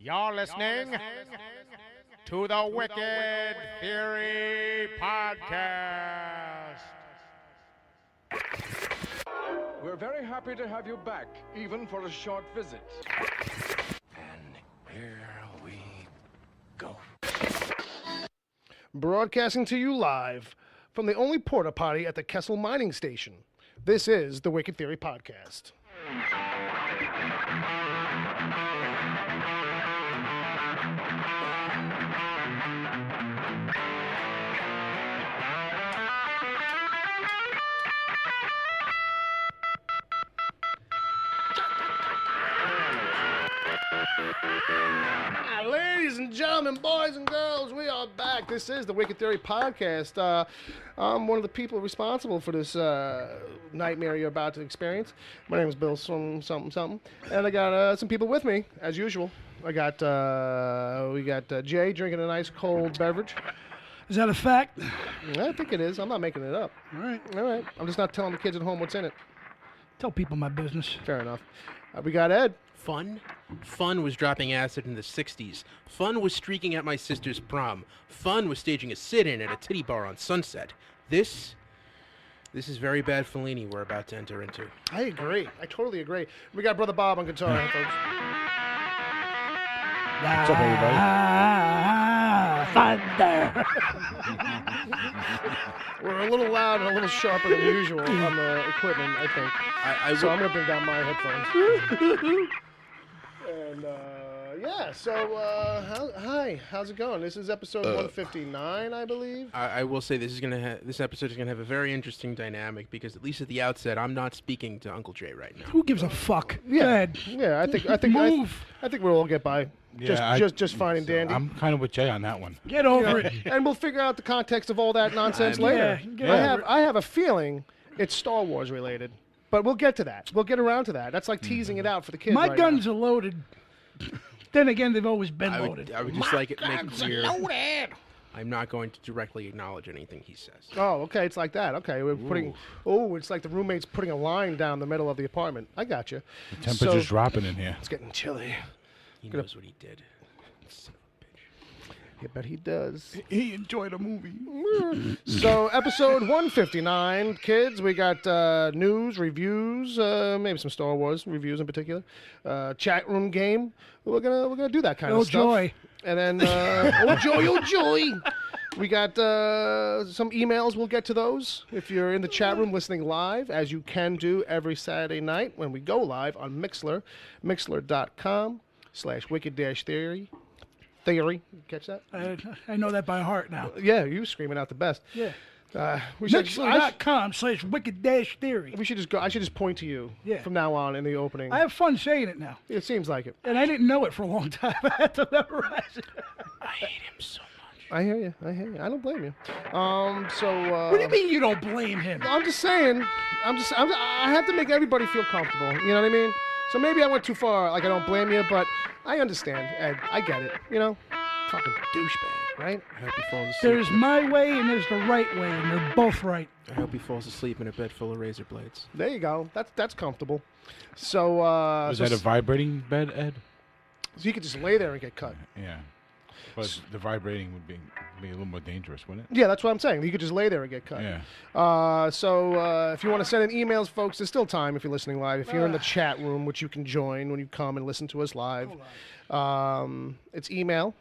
You're listening to the Wicked Theory Podcast. We're very happy to have you back, even for a short visit. And here we go. Broadcasting to you live from the only porta potty at the Kessel Mining Station. This is the Wicked Theory Podcast. Ladies and gentlemen, boys and girls, we are back. This is the Wicked Theory Podcast. I'm one of the people responsible for this nightmare you're about to experience. My name is Bill something, and I got some people with me, as usual. We got Jay drinking a nice cold beverage. Is that a fact? I think it is. I'm not making it up. All right. I'm just not telling the kids at home what's in it. Tell people my business. Fair enough. We got Ed. Fun was dropping acid in the 60s. Fun was streaking at my sister's prom. Fun was staging a sit-in at a titty bar on Sunset. This is very bad Fellini we're about to enter into. I agree. I totally agree. We got Brother Bob on guitar, folks. What's up, everybody? Thunder. We're a little loud and a little sharper than usual on the equipment, I think. So I'm going to bring down my headphones. And, hi, how's it going? This is episode 159, I believe. I will say this episode is gonna have a very interesting dynamic because at least at the outset, I'm not speaking to Uncle Jay right now. Who gives a fuck? Yeah, Go ahead. yeah. I think we'll all get by. Just fine and dandy. I'm kind of with Jay on that one. Get over it. And we'll figure out the context of all that nonsense Yeah, later. get over it. I have a feeling it's Star Wars related, but we'll get to that. We'll get around to that. That's like teasing it out for the kids. My right guns now. are loaded. Then again, they've always been loaded. I would just like it to make clear I'm not going to directly acknowledge anything he says. Oh, okay. It's like that. Okay, we're putting. Oh, it's like the roommate's putting a line down the middle of the apartment. I got you. The temperature's dropping in here. It's getting chilly. He knows what he did. Son of a bitch. Yeah, but he does. He enjoyed a movie. So, episode 159, kids. We got news, reviews, maybe some Star Wars reviews in particular. Chat room game. We're gonna do that kind of stuff. Oh, joy. And then, oh joy. We got some emails. We'll get to those. If you're in the chat room listening live, as you can do every Saturday night when we go live on Mixler, mixler.com/wicked-theory. Theory. Catch that? I know that by heart now. Yeah, you screaming out the best. Yeah. Mixler.com/wicked-theory. We should just go. I should just point to you from now on in the opening. I have fun saying it now. It seems like it. And I didn't know it for a long time. I had to memorize it. I hate him so much. I hear you. I don't blame you. What do you mean you don't blame him? I'm just saying. I have to make everybody feel comfortable. You know what I mean? So maybe I went too far. Like I don't blame you, but I understand, Ed. I get it. You know, fucking douchebag, right? I hope he falls asleep. There's my way and there's the right way, and they're both right. I hope he falls asleep in a bed full of razor blades. There you go. That's comfortable. So Was that a vibrating bed, Ed? so you could just lay there and get cut. Yeah. But the vibrating would be a little more dangerous, wouldn't it? Yeah, that's what I'm saying. You could just lay there and get cut. Yeah. So if you want to send in emails, folks, there's still time if you're listening live. If you're in the chat room, which you can join when you come and listen to us live, it's email.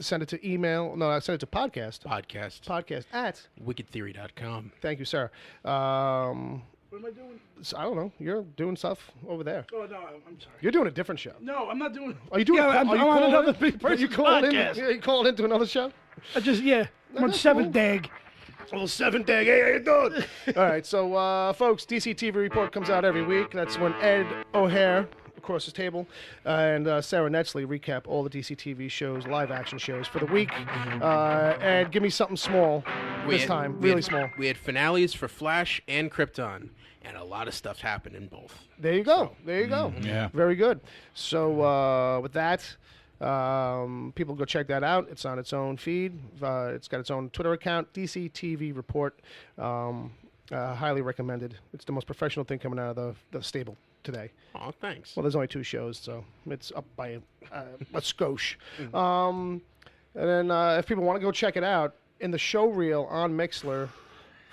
Send it to email. No, send it to podcast. Podcast at wickedtheory.com. Thank you, sir. What am I doing? So, I don't know. You're doing stuff over there. Oh, no, I'm sorry. You're doing a different show. No, I'm not doing. Are you doing? I'm on another Are you calling in? podcast. Yeah, you calling into another show? I'm on That's 7th cool. dag. Little 7 day. Hey, how you doing? All right, so folks, DC TV Report comes out every week. That's when Ed O'Hare across his table and Sarah Netsley recap all the DC TV shows, live action shows for the week. And give me something small this time, really small. We had finales for Flash and Krypton, and a lot of stuff happened in both. There you go. There you go. Yeah. Very good. So with that, people go check that out. It's on its own feed. It's got its own Twitter account, DC TV Report. Highly recommended. It's the most professional thing coming out of the stable. today. Oh, thanks. Well, there's only 2 shows, so it's up by a skosh. And then if people want to go check it out, in the show reel on Mixler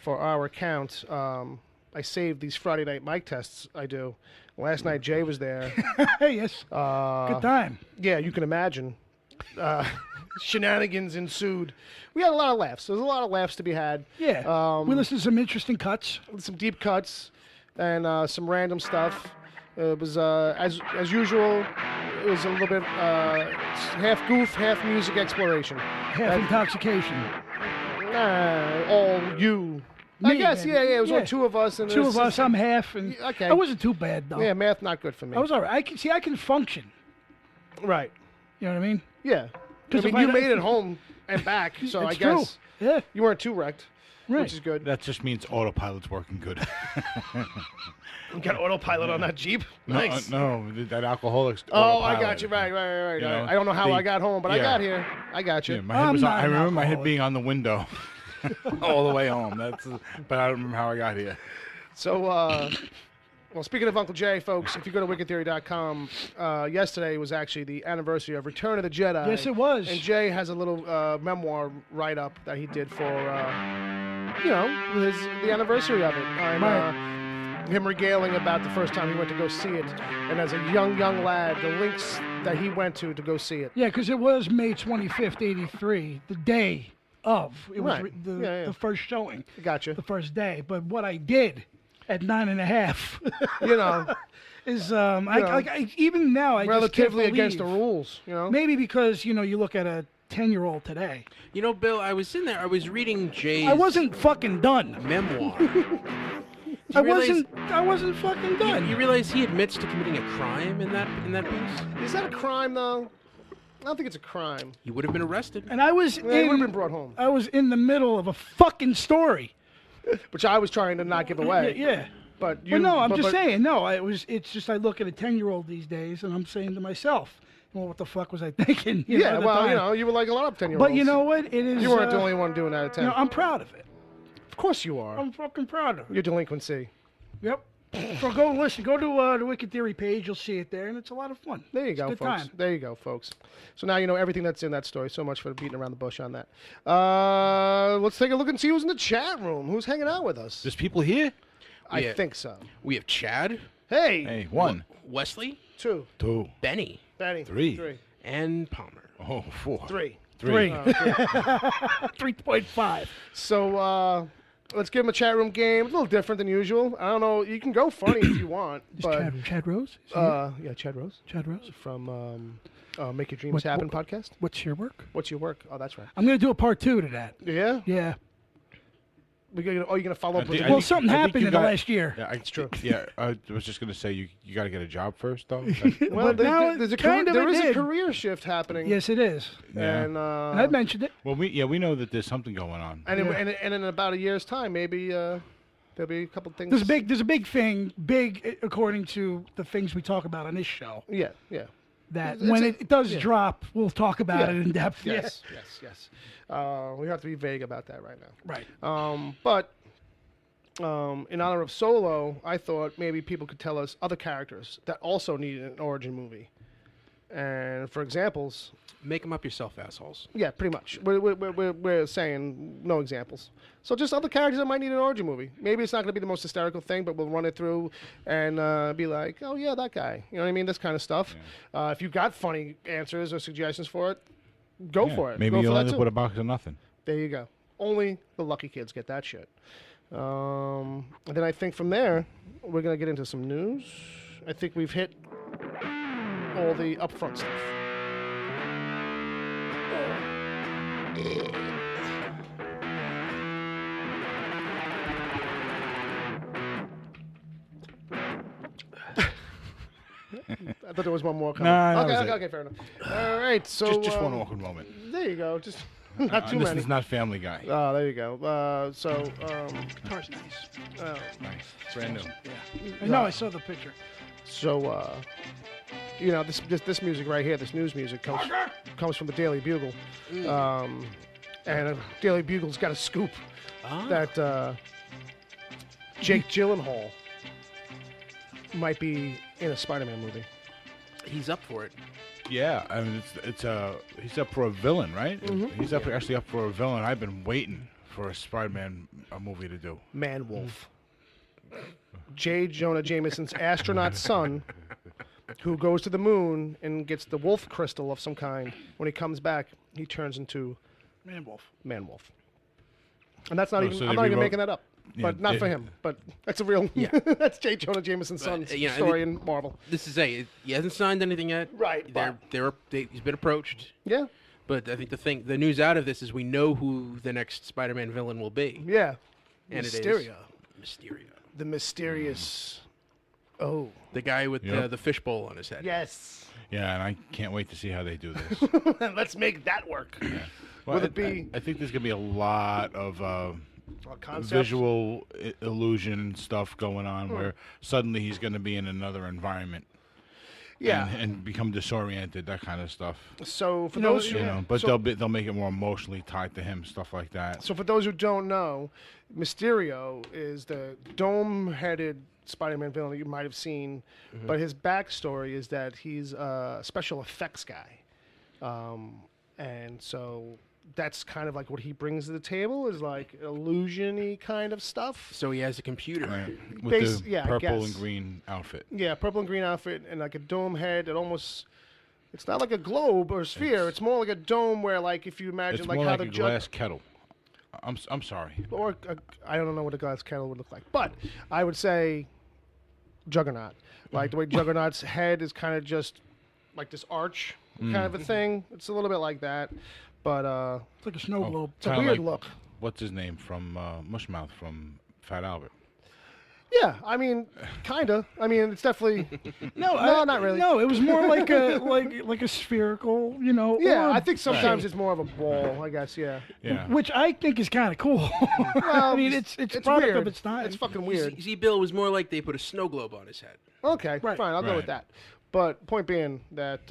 for our account, I saved these Friday night mic tests I do. Last night Jay was there. Yes. Good time. Yeah, you can imagine. Shenanigans ensued. We had a lot of laughs. There was a lot of laughs to be had. Yeah. We listened to some interesting cuts. Some deep cuts and some random stuff. It was as usual. It was a little bit half goof, half music exploration. Half intoxication. All you. Me, I guess, man. yeah. It was Yeah. only 2 of us. And 2 of us. I'm half, and Okay. I wasn't too bad though. Yeah, math not good for me. I was all right. I can function. Right. You know what I mean? Yeah. I 'Cause mean, if you I- made it home and back, so I It's guess true. Yeah. you weren't too wrecked, Right. which is good. That just means autopilot's working good. You got autopilot on that Jeep. Nice. No, that alcoholics. Oh, I got you. Right. You know, I don't know how they- I got home, but I yeah. got here. I got you. Yeah, my head was on, not I an remember my head alcoholic. being on the window all the way home. But I don't remember how I got here. So, well, speaking of Uncle Jay, folks, if you go to wickedtheory.com, yesterday was actually the anniversary of Return of the Jedi. Yes, it was. And Jay has a little memoir write-up that he did for, the anniversary of it. Him regaling about the first time he went to go see it, and as a young lad, the links that he went to go see it. Yeah, because it was May 25th, 83, the day of. It was Right. the first showing, Gotcha. the first day. But what I did at 9.5 You know, is, even now, I relatively just can't against the believe. rules. You know. Maybe because, you look at a 10-year-old today. You know, Bill, I was in there. I was reading Jay's I wasn't fucking done. memoir. I wasn't fucking done. You realize he admits to committing a crime in that piece? Is that a crime, though? I don't think it's a crime. He would have been arrested. And I was Yeah, he would have been in, brought home, I was in the middle of a fucking story. which I was trying to not give away. Yeah. But you. Well, no, I'm but- just but- saying. No, it's just I look at a 10-year-old these days, and I'm saying to myself, well, what the fuck was I thinking? You know, Yeah, at the well, time? you were like a lot of 10-year-olds. But you know what? It is. you weren't the only one doing that at 10. I'm proud of it. Of course you are. I'm fucking proud of it. Your delinquency. Yep. So go listen. Go to the Wicked Theory page. You'll see it there, and it's a lot of fun. There you It's a go, good folks. time. There you go, folks. So now you know everything that's in that story. So much for beating around the bush on that. Let's take a look and see who's in the chat room. Who's hanging out with us? There's people here? I Yeah. think so. We have Chad, Hey, Hey, 1, Wesley, 2, 2, Benny, Benny, 3. and Palmer. oh, 4. 3. 3. 3.5. So let's give him a chat room game. It's a little different than usual. I don't know. You can go funny if you want, Is but Chad Rose? Is he here? yeah, Chad Rose Chad Rose. from Make Your Dreams Happen podcast. What's your work? What's your work? Oh, that's right. I'm gonna do a part 2 to that. Yeah. Yeah. You're gonna follow up with Well, something happened you in the got- last year. Yeah, it's true. Yeah, I was just going to say, you got to get a job first, though. Well, But now there's a kind of there it is a did. career shift happening. Yes, it is. Yeah. And And I mentioned it. Well, we know that there's something going on. and, Yeah. and in about a year's time, maybe there'll be a couple things. There's a big thing, according to the things we talk about on this show. Yeah. That It's when a- it does yeah. drop, we'll talk about Yeah. it in depth. Yes. We have to be vague about that right now. Right. But in honor of Solo, I thought maybe people could tell us other characters that also need an origin movie. And for examples, Make them up yourself, assholes. yeah, pretty much. We're saying no examples. So just other characters that might need an origin movie. Maybe it's not going to be the most hysterical thing, but we'll run it through and be like, oh, yeah, that guy. You know what I mean? This kind of stuff. If you got funny answers or suggestions for it, go Yeah, for it. Maybe Go for you'll that end up too. with a box of nothing. There you go. Only the lucky kids get that shit. And then I think from there, we're going to get into some news. I think we've hit all the upfront stuff. I thought there was one more coming. Nah, that was it. Okay, fair enough. All right, so Just one awkward moment. there you go. Just not too This many. is not Family Guy. Oh, there you go. Car's nice. Nice. Brand new. I know. I saw the picture. So, this music right here, this news music comes from the Daily Bugle, and Daily Bugle's got a scoop that Jake Gyllenhaal might be in a Spider-Man movie. He's up for it. Yeah, I mean, he's up for a villain, right? He's actually up for a villain. I've been waiting for a Spider-Man movie to do. Man-Wolf. J. Jonah Jameson's astronaut son, who goes to the moon and gets the wolf crystal of some kind. When he comes back, he turns into Man-Wolf. Man-Wolf. And that's not even. so I'm they not even rewrote- making that up. Yeah, But not for him. But that's a real. Yeah. That's J. Jonah Jameson's son's yeah, story in Marvel. This is he hasn't signed anything yet. Right, He's been approached. Yeah. But I think the news out of this is we know who the next Spider-Man villain will be. Yeah. And Mysterio. Mysterio. The mysterious. Oh. The guy with Yep. the fishbowl on his head. Yes. Yeah, and I can't wait to see how they do this. Let's make that work. Well, Will it be I think there's gonna be a lot of concept? visual illusion stuff going on, where suddenly he's gonna be in another environment. Yeah. And become disoriented, that kind of stuff. So for You know, those You who, know, but so, they'll make it more emotionally tied to him, stuff like that. so for those who don't know, Mysterio is the dome-headed Spider-Man villain that you might have seen, but his backstory is that he's a special effects guy, and so that's kind of like what he brings to the table is like illusion-y kind of stuff. So he has a computer. Right. With Base- the yeah, I purple guess. and green outfit. Yeah, purple and green outfit and like a dome head. It's not like a globe or a sphere. It's more like a dome where, like, if you imagine It's like more how like the a glass kettle. I'm sorry. or I don't know what a glass kettle would look like, but I would say Juggernaut. Like the way Juggernaut's head is kind of just like this arch kind of a thing. It's a little bit like that, but It's like a snow globe. it's a Kinda weird like- look. What's his name from Mushmouth from Fat Albert? Yeah, I mean, kinda. I mean, it's definitely. No, not really. No, it was more like a like a spherical, Yeah, orb I think sometimes shape, it's more of a ball. I guess. Yeah. Yeah. which I think is kind of cool. I mean, it's product weird. of its time. It's fucking weird. See, Bill, was more like they put a snow globe on his head. Okay, Right. fine. I'll go with Right. that. But point being that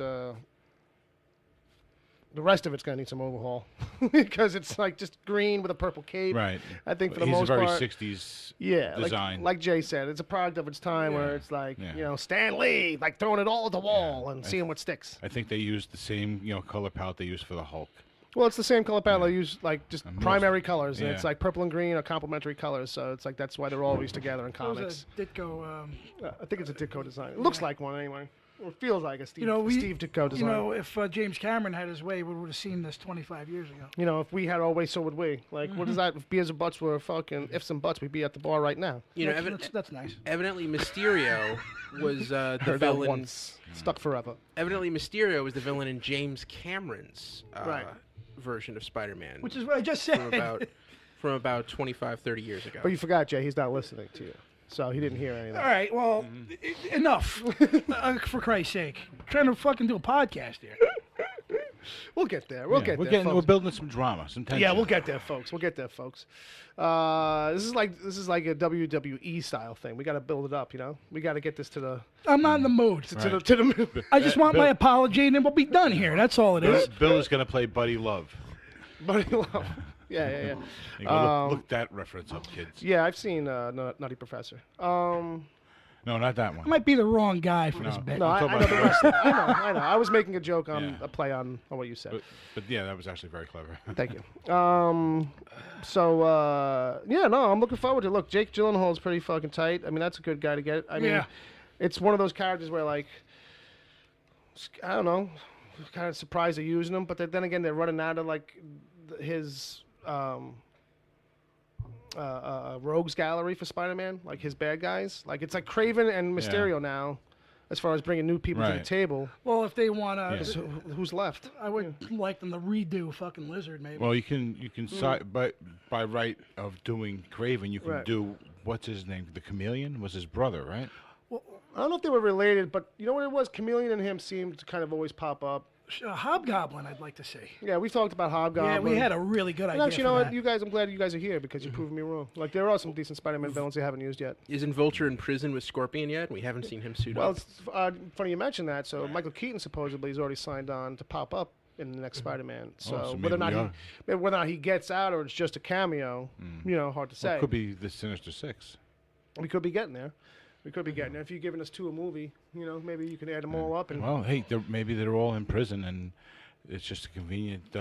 the rest of it's gonna need some overhaul because it's like just green with a purple cape. Right. I think for the He's most a very part, 60s yeah, design. like Jay said, it's a product of its time where it's like Stan Lee, like throwing it all at the wall and seeing what sticks. I think they used the same color palette they used for the Hulk. Well, it's the same color palette. They use like just And primary colors, and yeah. it's like purple and green are complementary colors. So it's like that's why they're always together in It was comics. a Ditko. I think it's a Ditko design. It looks like one anyway. Or it feels like a Steve, We, Steve Ditko design. if James Cameron had his way, we would have seen this 25 years ago. If we had our way, so would we. Like, what is that? If beers and butts were fucking ifs and buts, we'd be at the bar right now. That's nice. Evidently, Mysterio was the Heard that villain. once. Stuck forever. Evidently, Mysterio was the villain in James Cameron's Right. version of Spider-Man. Which is what I just said. From about 25, 30 years ago. But you forgot, Jay. He's not listening to you, so he didn't hear anything. All right, well, enough. For Christ's sake, I'm trying to fucking do a podcast here. We'll get there. We'll get we're there. We're Folks. building some drama, some tension. Yeah, we'll get there, folks. We'll get there, folks. This is like a WWE style thing. We got to build it up. We got to get this to the I'm not in the mood. to the. I just want my apology, and then we'll be done here. That's all it is. Bill is going to play Buddy Love. Buddy Love. Yeah. You go look that reference up, kids. Yeah, I've seen Nutty Professor. No, not that one. I might be the wrong guy for this No. bit. No, I talking know about the the rest. I know. I was making a joke on Yeah. a play on what you said. But yeah, that was actually very clever. Thank you. I'm looking forward to it. Look, Jake Gyllenhaal is pretty fucking tight. I mean, that's a good guy to get. I mean, Yeah. it's one of those characters where, like, I don't know, kind of surprised they're using him, but then again, they're running out of, like, his rogues gallery for Spider-Man, like his bad guys. Like, it's like Kraven and Mysterio now, as far as bringing new people to the Right. table. Well, if they want to, Yeah. So who's left? I would like them to redo fucking Lizard, maybe. Well, you can by right of doing Craven, you can Right. do what's his name? The Chameleon was his brother, right? I don't know if they were related, but you know what it was? Chameleon and him seemed to kind of always pop up. Hobgoblin, I'd like to see. Yeah, we talked about Hobgoblin. Yeah, we had a really good And idea. actually, you for know what? that. You guys, I'm glad you guys are here because you're proving me wrong. Like, there are some decent Spider-Man villains they haven't used yet. Isn't Vulture in prison with Scorpion yet? We haven't seen him suit Well, up. it's funny you mentioned that. So Michael Keaton supposedly is already signed on to pop up in the next Spider-Man. So, so whether or maybe not he gets out or it's just a cameo, hard to say. Well, it could be the Sinister Six. We could be getting there. we could be getting. If you're giving us 2 a movie, maybe you can add them all up and Well, hey, maybe they're all in prison, and it's just a convenient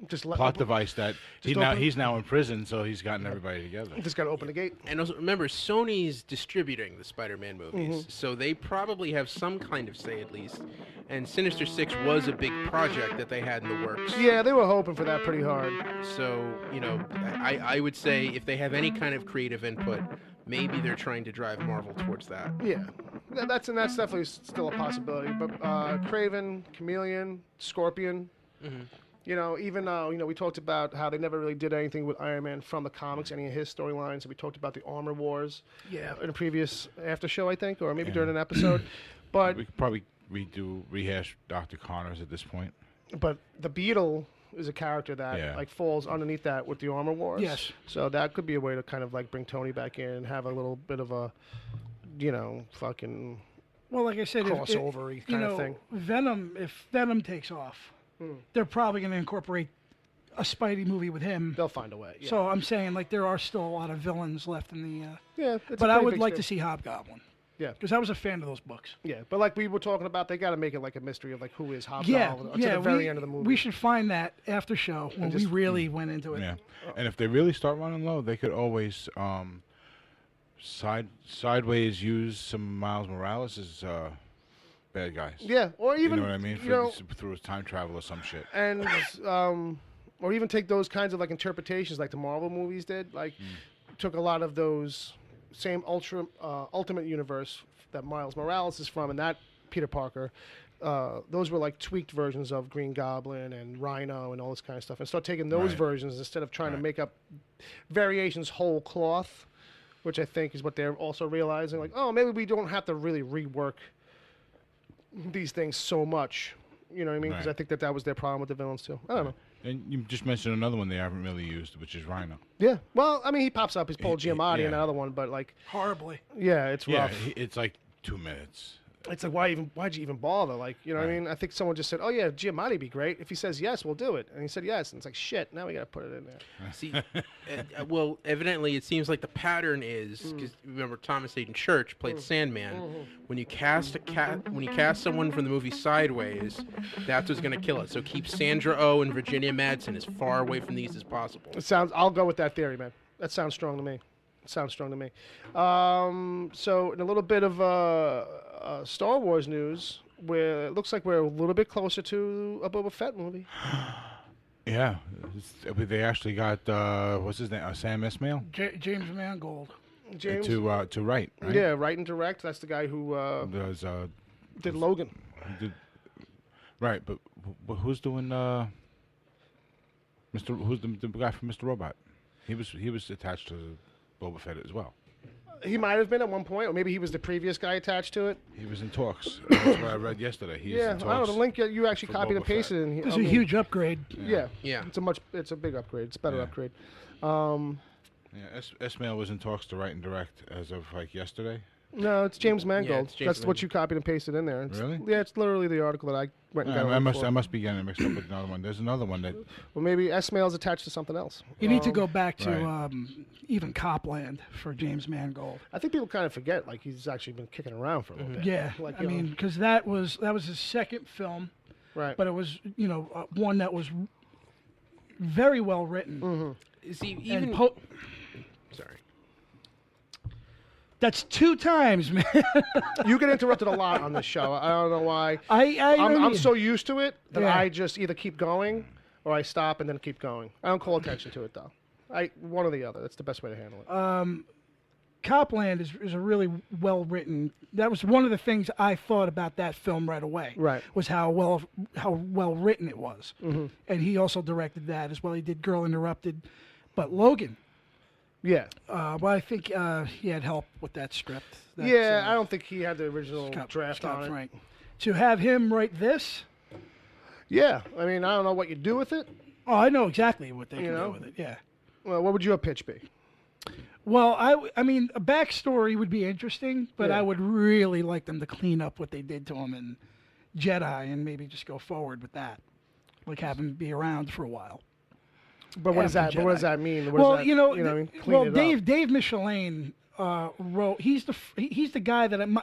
just plot device that he's now in prison, so he's gotten everybody together. just got to open the gate. And also, remember, Sony's distributing the Spider-Man movies, so they probably have some kind of say at least. And Sinister Six was a big project that they had in the works. Yeah, they were hoping for that pretty hard. So, I would say if they have any kind of creative input, maybe they're trying to drive Marvel towards that. Yeah, that's definitely still a possibility. But Kraven, Chameleon, Scorpion. Even we talked about how they never really did anything with Iron Man from the comics, any of his storylines. We talked about the Armor Wars, in a previous after show, I think, or maybe during an episode. But we could probably rehash Dr. Connors at this point. But the Beetle is a character that falls underneath that with the Armor Wars. Yes. So that could be a way to kind of bring Tony back in and have a little bit of a, fucking Well, like I said, crossover-y kind of thing. If Venom takes off, they're probably going to incorporate a Spidey movie with him. They'll find a way. Yeah. So I'm saying, there are still a lot of villains left in the. Yeah, but I would like to see Hobgoblin. Yeah, because I was a fan of those books. Yeah, but like we were talking about, they got to make it like a mystery of who is Hobgoblin to the very end of the movie. We should find that after show when we really went into it. Yeah, and if they really start running low, they could always sideways use some Miles Morales as bad guys. Yeah, or even you know what I mean, through his time travel or some shit. And or even take those kinds of interpretations like the Marvel movies did. Took a lot of those same Ultimate Universe that Miles Morales is from, and that Peter Parker. Those were tweaked versions of Green Goblin and Rhino and all this kind of stuff, and start taking those versions instead of trying to make up variations whole cloth, which I think is what they're also realizing. Maybe we don't have to really rework these things so much. You know what I mean? Because I think that was their problem with the villains too. I don't know. And you just mentioned another one they haven't really used, which is Rhino. Yeah. Well, I mean, he pops up. He's Paul Giamatti in another one, but horribly. Yeah, it's rough. It's 2 minutes. It's why'd you even bother? You know what I mean? I think someone just said, "Oh yeah, Giamatti'd be great. If he says yes, we'll do it." And he said yes, and it's shit. Now we got to put it in there. See, well, evidently it seems like the pattern is because remember Thomas Hayden Church played Sandman. When you cast someone from the movie Sideways, that's what's going to kill it. So keep Sandra Oh and Virginia Madsen as far away from these as possible. I'll go with that theory, man. That sounds strong to me. So in a little bit of Star Wars news, where it looks like we're a little bit closer to a Boba Fett movie. Yeah, they actually got what's his name? Sam Esmail. James Mangold. James to write. Right? Yeah, write and direct. That's the guy who did Logan. Right, but who's doing Who's the guy from Mr. Robot? He was attached to Boba Fett as well. He might have been at one point, or maybe he was the previous guy attached to it. He was in talks. That's what I read yesterday. He's in talks. I don't know. The link you actually copied and pasted in here. It's a huge upgrade. Yeah. It's a big upgrade. It's a better upgrade. Esmail was in talks to write and direct as of yesterday. No, it's James Mangold. it's James That's what Mangold. you copied and pasted in there. Really? Yeah, it's literally the article that I went and got. I must be getting it mixed up with another one. There's another one that. Well, maybe Esmail's attached to something else. You need to go back to even Copland for James Mangold. I think people kind of forget he's actually been kicking around for a little bit. Yeah, I mean, because that was his second film, right? But it was one that was very well written. Mm-hmm. See, even sorry. That's 2 times, man. You get interrupted a lot on this show. I don't know why. I'm so used to it that Yeah. I just either keep going or I stop and then keep going. I don't call attention to it though. One or the other. That's the best way to handle it. Copland is a really well written. That was one of the things I thought about that film right away. Right. Was how well written it was, and he also directed that as well. He did Girl Interrupted, but Logan. Yeah. Well, I think he had help with that script. I don't think he had the original draft Scott on it. Frank. To have him write this. Yeah. I mean, I don't know what you do with it. Oh, I know exactly what they can do with it. Yeah. Well, what would your pitch be? Well, I mean, a backstory would be interesting, but I would really like them to clean up what they did to him in Jedi and maybe just go forward with that, have him be around for a while. But what does that? But what does that mean? Well, Dave Michelin wrote. He's the guy that I'm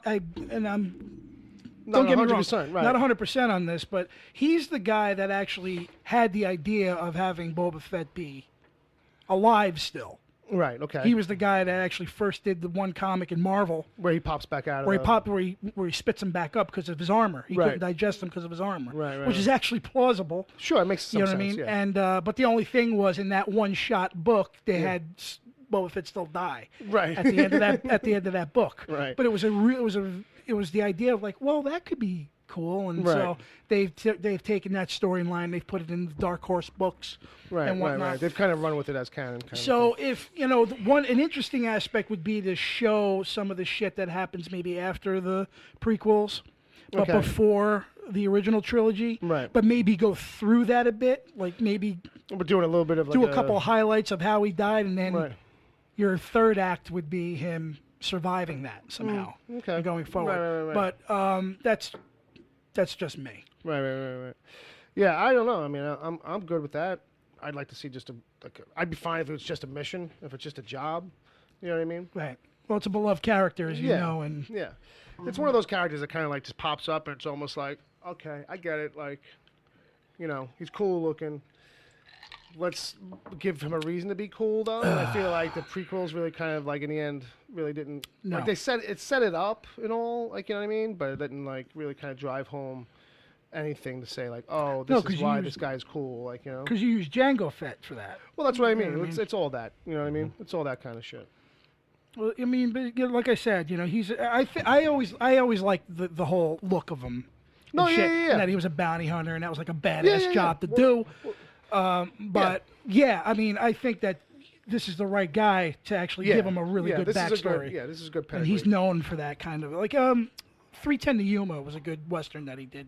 Not don't get me wrong, 100%, right. not 100% on this, but he's the guy that actually had the idea of having Boba Fett be alive still. Right. Okay. He was the guy that actually first did the one comic in Marvel where he pops back out of where he spits him back up because of his armor. He couldn't digest him because of his armor, Right, which is actually plausible. Sure, it makes some sense. You know what I mean? Yeah. And but the only thing was in that one-shot book they had Boba Fett still die Right. at the end of that book. Right. But it was the idea of like, well, that could be cool, and so they've taken that storyline, they've put it in the Dark Horse books, and whatnot. Right. They've kind of run with it as canon. So if an interesting aspect would be to show some of the shit that happens maybe after the prequels, but before the original trilogy, right? But maybe go through that a bit, like maybe we're doing a little bit of do a couple highlights of how he died, and then your third act would be him surviving that somehow, going forward. Right. But that's just me. Right. Yeah, I don't know. I mean, I'm good with that. I'd like to see I'd be fine if it was just a mission, if it's just a job. You know what I mean? Right. Well, it's a beloved character, as you know, and it's one of those characters that kind of like just pops up, and it's almost like, okay, I get it. Like, he's cool looking. Let's give him a reason to be cool, though. And I feel like the prequels really kind of like in the end really didn't. No. Like they set it up and all, like, you know what I mean, but it didn't like really kind of drive home anything to say like, oh, this is why this guy's cool, like, Because you use Jango Fett for that. Well, that's what I mean. It's all that, you know what I mean? It's all that kind of shit. Well, I mean, but like I said, he's. I always liked the whole look of him. No, and that he was a bounty hunter, and that was like a badass job to do. But I mean, I think that this is the right guy to actually give him a really good backstory. This is a good pedigree. And he's known for that kind of 310 to Yuma was a good western that he did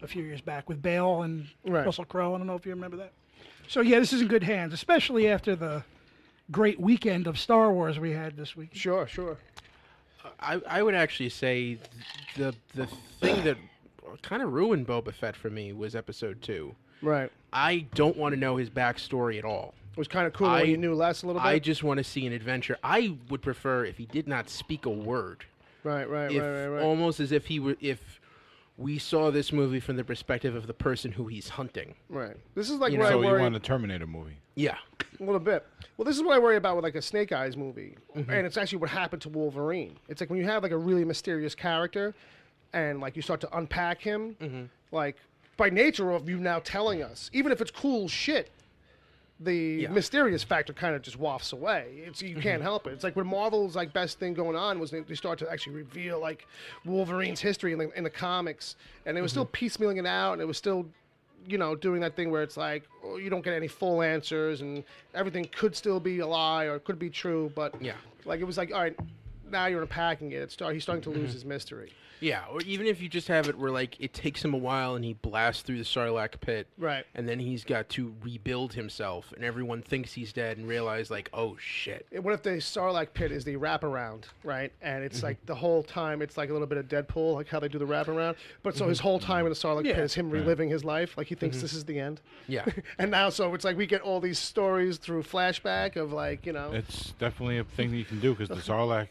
a few years back with Bale and Russell Crowe. I don't know if you remember that. So this is in good hands, especially after the great weekend of Star Wars we had this week. Sure. I would actually say the thing that kind of ruined Boba Fett for me was Episode 2. Right. I don't want to know his backstory at all. It was kind of cool when you knew less a little bit. I just want to see an adventure. I would prefer if he did not speak a word. Right. Almost as if if we saw this movie from the perspective of the person who he's hunting. Right. This is like you want a Terminator movie. Yeah. A little bit. Well, this is what I worry about with like a Snake Eyes movie, and it's actually what happened to Wolverine. It's like when you have like a really mysterious character, and like you start to unpack him, like by nature of you now telling us, even if it's cool shit, the mysterious factor kind of just wafts away. You can't help it. It's like when Marvel's like best thing going on was they start to actually reveal like Wolverine's history in the comics, and they were still piecemealing it out, and it was still, doing that thing where it's like, you don't get any full answers, and everything could still be a lie or it could be true, but like it was like, all right, now you're unpacking it. He's starting to lose his mystery. Yeah, or even if you just have it where, like, it takes him a while and he blasts through the Sarlacc pit. Right. And then he's got to rebuild himself, and everyone thinks he's dead and realize, like, oh, shit. What if the Sarlacc pit is the wraparound, right? And it's like the whole time, it's like a little bit of Deadpool, like how they do the wraparound. But so his whole time in the Sarlacc pit is him reliving his life. Like he thinks this is the end. Yeah. And now, so it's like we get all these stories through flashback of like, It's definitely a thing that you can do because the Sarlacc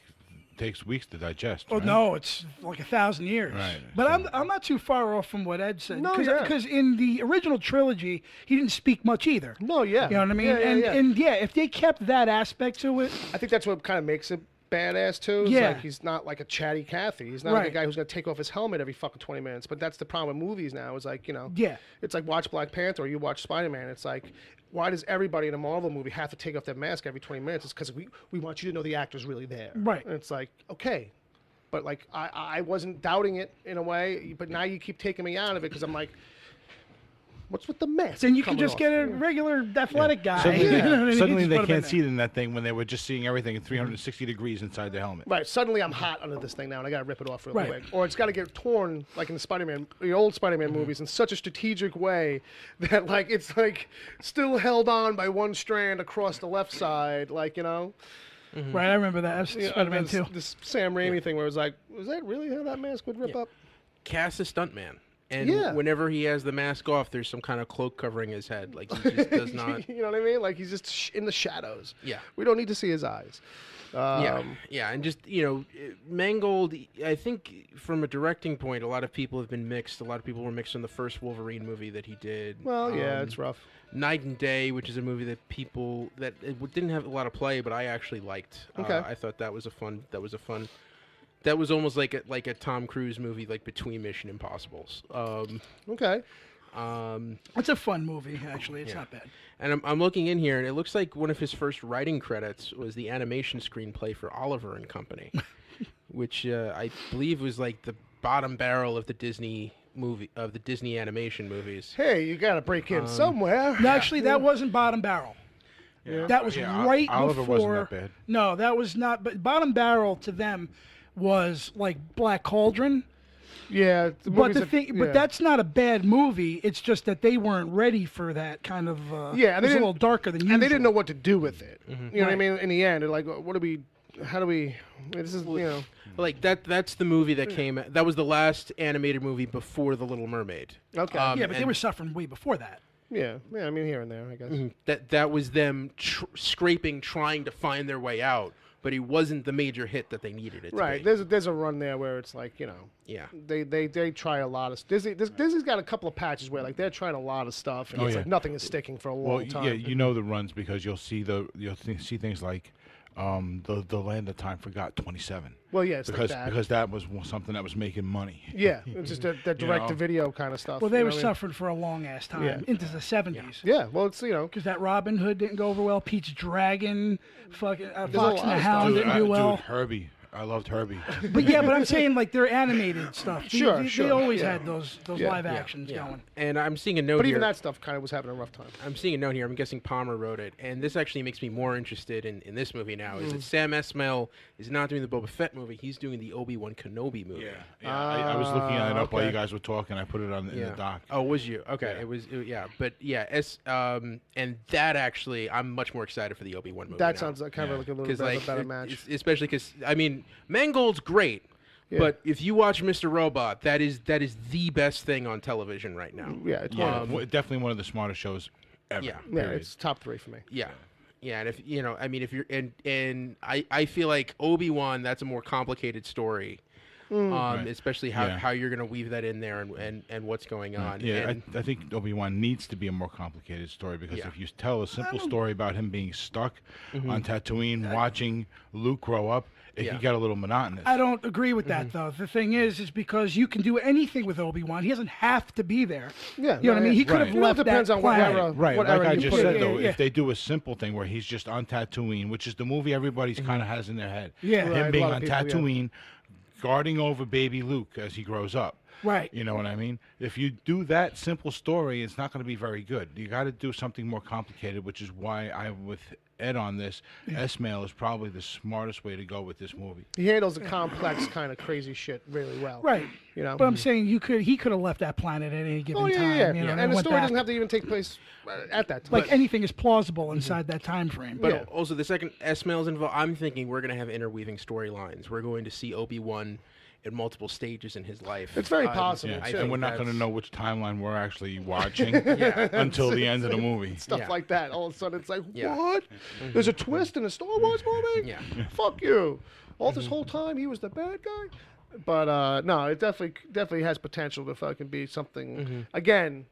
takes weeks to digest. Oh, right? No, it's like 1,000 years. Right. But I'm not too far off from what Ed said. No, Because in the original trilogy, he didn't speak much either. No, yeah. You know what I mean? And if they kept that aspect to it. I think that's what kind of makes it badass too. It's like he's not like a chatty Cathy. He's not like a guy who's going to take off his helmet every fucking 20 minutes. But that's the problem with movies now. Is like, it's like watch Black Panther or you watch Spider-Man. It's like, why does everybody in a Marvel movie have to take off their mask every 20 minutes? It's because we want you to know the actor's really there. Right. And it's like, okay. But like, I wasn't doubting it in a way, but now you keep taking me out of it because I'm like, what's with the mask? Then you can just get a regular athletic guy. Suddenly they can't see it in that thing when they were just seeing everything at 360 degrees inside the helmet. Right. Suddenly I'm hot under this thing now, and I got to rip it off real quick. Or it's got to get torn, like in the old Spider-Man movies, in such a strategic way that like it's like still held on by one strand across the left side, like Right, I remember that. Spider-Man 2. This Sam Raimi thing where it was like, was that really how that mask would rip up? Cast a stuntman. And Yeah. whenever he has the mask off, there's some kind of cloak covering his head. Like, he just does not... You know what I mean? Like, he's just in the shadows. Yeah. We don't need to see his eyes. Yeah, and just, Mangold, I think from a directing point, a lot of people have been mixed. A lot of people were mixed on the first Wolverine movie that he did. Well, yeah, it's rough. Night and Day, which is a movie that it didn't have a lot of play, but I actually liked. Okay. I thought that was that was almost like a Tom Cruise movie, like between Mission Impossibles. Okay. It's a fun movie, actually. It's not bad. And I'm looking in here, and it looks like one of his first writing credits was the animation screenplay for Oliver and Company, which I believe was like the bottom barrel of the Disney animation movies. Hey, you got to break in somewhere. No, actually, that wasn't Bottom Barrel. Yeah. That was right Oliver before. wasn't that bad. No, that was not. But Bottom Barrel to them was like Black Cauldron. Yeah, But but that's not a bad movie. It's just that they weren't ready for that kind of. Yeah, and it was a little darker than usual. And they didn't know what to do with it. Mm-hmm. You know what I mean? In the end, they're like, how do we? This is Like that's the movie that came. That was the last animated movie before The Little Mermaid. Okay. Yeah, but they were suffering way before that. Yeah. I mean, here and there, I guess. That was them scraping, trying to find their way out. But he wasn't the major hit that they needed it Right. to be. There's a run there where it's like, Yeah. they try a lot of Disney's got a couple of patches where like they're trying a lot of stuff and it's like nothing is sticking for a long time. Yeah, you know the runs because you'll see see things like the Land of Time Forgot 27. Well, yeah, it's because like that. because that was something that was making money. Yeah, it's just that direct to video kind of stuff. Well, they you know were what I mean? suffering for a long ass time into the 70s. Yeah, well, it's Because that Robin Hood didn't go over well. Pete's Dragon, fucking a Fox lot and the of Hound stuff. didn't do well. Dude, Herbie. I loved Herbie. But I'm saying like their animated stuff. Sure, They always yeah. had those live actions going. And I'm seeing a note But here. even that stuff kind of was having a rough time. I'm seeing a note here. I'm guessing Palmer wrote it. And this actually makes me more interested in this movie now. Is that Sam Esmail is not doing the Boba Fett movie. He's doing the Obi-Wan Kenobi movie. I was looking at it up while okay. you guys were talking. I put it in the doc. Oh, was you? Okay. Yeah. But and that actually, I'm much more excited for the Obi-Wan movie. That now. sounds like kind of like a little bit of a better match. Especially because, I mean, Mangold's great. Yeah. But if you watch Mr. Robot, that is the best thing on television right now. Yeah, it's Definitely one of the smartest shows ever. Yeah. yeah, period. it's top 3 for me. Yeah. Yeah, and if if you're and I feel like Obi-Wan, that's a more complicated story. Right. Especially how you're gonna weave that in there and what's going on. Yeah, And, I think Obi-Wan needs to be a more complicated story because if you tell a simple story about him being stuck on Tatooine, watching Luke grow up, it can get a little monotonous. I don't agree with that though. The thing is because you can do anything with Obi-Wan. He doesn't have to be there. Yeah, You know what I mean? He could have It all left depends that on what planet. era, Right, what like era I you just put said it though, in. if they do a simple thing where he's just on Tatooine, which is the movie everybody's kind of has in their head, Yeah. Right, him a being lot on of people, yeah. Tatooine, guarding over baby Luke as he grows up. Right. You know what I mean? If you do that simple story, it's not going to be very good. You got to do something more complicated, which is why I'm with Ed on this. Esmail is probably the smartest way to go with this movie. He handles the complex kind of crazy shit really well. Right. You know? But I'm saying he could have left that planet at any given Oh, yeah, time. yeah. You know, And the went story back. doesn't have to even take place at that time. Like anything is plausible inside that time frame. But also the second Esmail's involved, I'm thinking we're gonna have interweaving storylines. We're going to see Obi-Wan at multiple stages in his life. It's very possible. Yeah, too. and we're not going to know which timeline we're actually watching until the end of the movie. Stuff like that. All of a sudden, it's like, Yeah. what? There's a twist in a Star Wars movie? Yeah. Fuck you. All this whole time, he was the bad guy? But, no, it definitely has potential to fucking be something, again,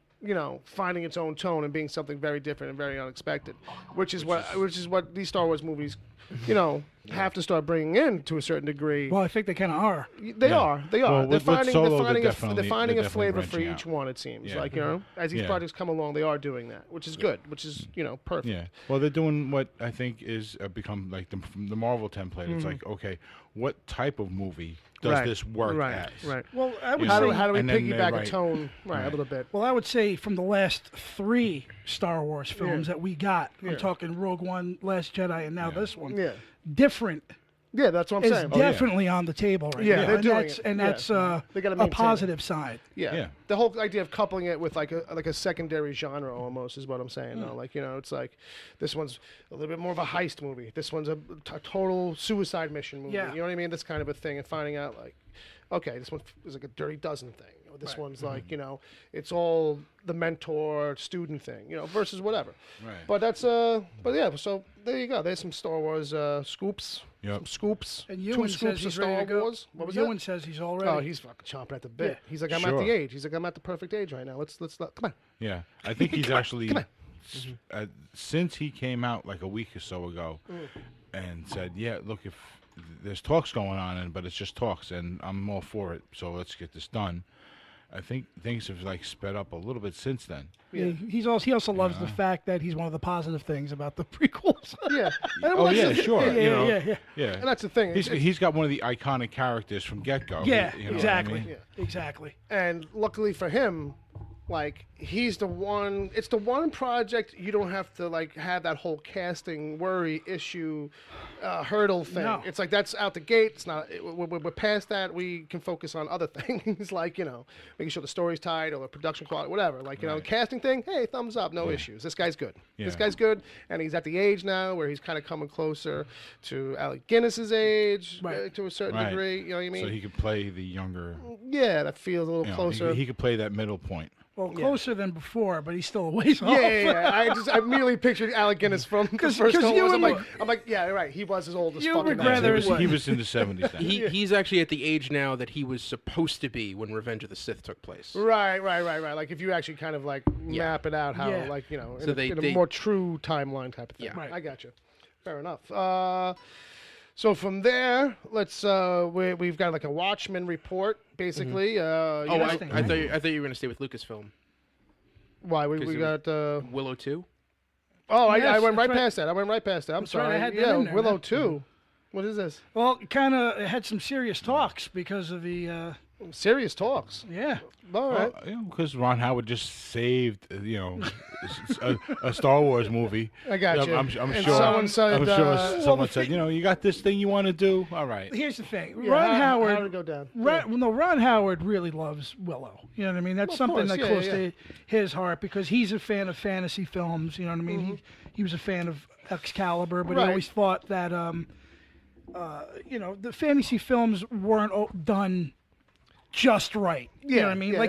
finding its own tone and being something very different and very unexpected, which is what these Star Wars movies, have to start bringing in to a certain degree. Well, I think they kind of are. They are. Well, They're with finding Solo, a they're flavor for branching each out. one. It seems Yeah. like as these Yeah. projects come along, they are doing that, which is good. Which is perfect. Yeah. Well, they're doing what I think is become like the Marvel template. It's like, okay, what type of movie does Right. this work Right. as? Right. Well, I would How say. do we And then piggyback they're a tone a Right. little bit? Well, I would say from the last 3 Star Wars films that we got, Yeah. I'm talking Rogue One, Last Jedi, and now this one. Yeah. Different Yeah, that's what I'm is saying. definitely on the table right Yeah, now. they're and doing that's, it. And Yeah. that's They gotta a maintain positive side. Yeah. Yeah. The whole idea of coupling it with like a secondary genre almost is what I'm saying. Though. Like it's like this one's a little bit more of a heist movie. This one's a total suicide mission movie. Yeah. You know what I mean? This kind of a thing, and finding out like okay, this one is like a Dirty Dozen thing. Or this one's like, you know, it's all the mentor-student thing, you know, versus whatever. Right. But that's, but yeah, so there you go. There's some Star Wars scoops. Yep. Some scoops. And Two Ewan says scoops of he's Star ready to go. Wars. What was Ewan that? says he's all ready. Oh, he's fucking chomping at the bit. Yeah. He's like, I'm at Sure. the age. He's like, I'm at the perfect age right now. Let's come on. Yeah, I think he's actually come since he came out like a week or so ago, and said, "Yeah, look, if there's talks going on, but it's just talks, and I'm all for it. So let's get this done." I think things have like sped up a little bit since then. Yeah. He also loves the fact that he's one of the positive things about the prequels. Yeah. Oh yeah, sure. Yeah, you know, yeah. yeah. And that's the thing. He's got one of the iconic characters from get go. Yeah, you know exactly. What I mean? Exactly. And luckily for him, like he's the one. It's the one project you don't have to like have that whole casting worry issue, hurdle thing. No. It's like that's out the gate. It's not. We're past that. We can focus on other things like making sure the story's tight or the production quality, whatever. Like the casting thing. Hey, thumbs up, no issues. This guy's good. This Yeah. guy's good, and he's at the age now where he's kind of coming closer to Alec Guinness's age Right. to a certain Right. degree. You know what I mean? So he could play the younger. Yeah, that feels a little You know, closer. he could play that middle point. Well, closer than before, but he's still a ways off. Yeah. I immediately pictured Alec Guinness from the first 'cause Star you Wars. and I'm like, yeah, right. He was as old as You fucking would that. rather- He was in the 70s then. He's actually at the age now that he was supposed to be when Revenge of the Sith took place. Right. Like if you actually kind of like map it out, how Yeah. like in, So in a they- more true timeline type of thing. Yeah. Right. I got you. Fair enough. So from there, let's we've got like a Watchman report basically. Oh, Interesting, I thought you were going to stay with Lucasfilm. Why we 'Cause got? Willow 2? Oh, I Yes, went that's right past that. I went right past that. I'm That's right, sorry. I had that Yeah, in there, Willow man. 2. What is this? Well, it kind of had some serious talks because of the, Serious talks. yeah. All right. Because Ron Howard just saved, a Star Wars movie. I got you. I'm And sure. someone said, I'm sure someone the said, you got this thing you want to do. All right. Here's the thing. Yeah, Ron how Howard. did it go down? Ron Howard really loves Willow. You know what I mean? That's Of something course, that yeah, close yeah. to his heart because he's a fan of fantasy films. You know what I mean? Mm-hmm. He was a fan of Excalibur, but Right. he always thought that the fantasy films weren't done just right. You know what I mean? Yeah,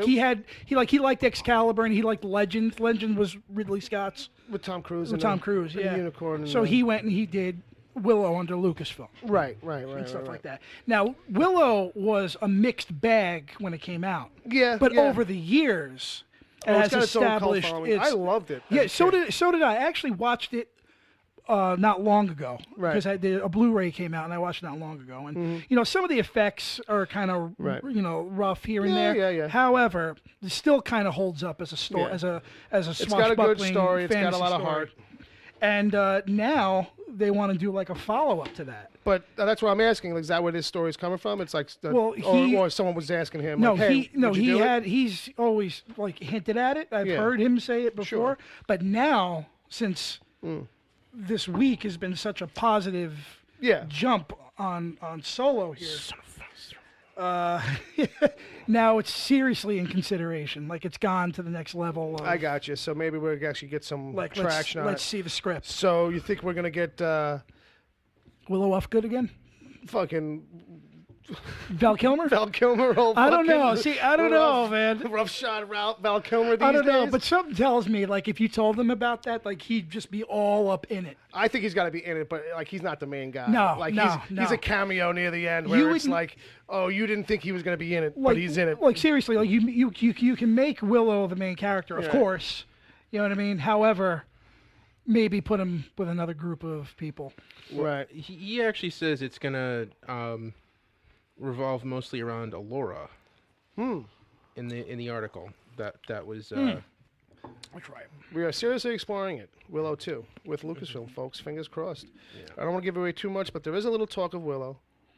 Like he liked Excalibur and he liked Legend. Legend was Ridley Scott's with Tom Cruise. with and Tom the- Cruise. and the Yeah. unicorn. And So he went and he did Willow under Lucasfilm. Right. And stuff like that. Now, Willow was a mixed bag when it came out. Yeah, But yeah. over the years, it Oh, has it's got its own cult established following. its. I loved it. Yeah, as a kid. so did I. I actually watched it not long ago Right. because a Blu-ray came out and I watched it not long ago. And some of the effects are kind of Right. rough here and Yeah, there. yeah. However, it still kind of holds up as a story, Yeah. as a It's got a good swashbuckling story. It's got a fantasy lot of story. heart. And now they want to do like a follow-up to that. But that's what I'm asking. Like, is that where this story's coming from? It's like, Well, or someone was asking him. No, like, hey, would you do it? he's always like hinted at it. I've Yeah. heard him say it before. Sure. But now, since this week has been such a positive Yeah. jump on Solo here, now it's seriously in consideration. Like it's gone to the next level. Of, I got you. So maybe we'll actually get some like traction on let's it. see the script. So you think we're gonna get Willow off good again? fucking Val Kilmer? Val Kilmer? I don't know. See, I don't know, man. Rough shot Val Kilmer these I don't know, days? but something tells me like if you told him about that, like he'd just be all up in it. I think he's got to be in it, but like he's not the main guy. No, like no, he's a cameo near the end where You it's wouldn't- like, oh, you didn't think he was going to be in it, Like, but he's in it. Like seriously, like you can make Willow the main character, of Yeah. course. You know what I mean? However, maybe put him with another group of people. Right. He actually says it's going to revolve mostly around Allura. In the article that was That's right. We are seriously exploring it. Willow 2 with Lucasfilm, folks. Fingers crossed. I don't want to give away too much, but there is a little talk of Willow.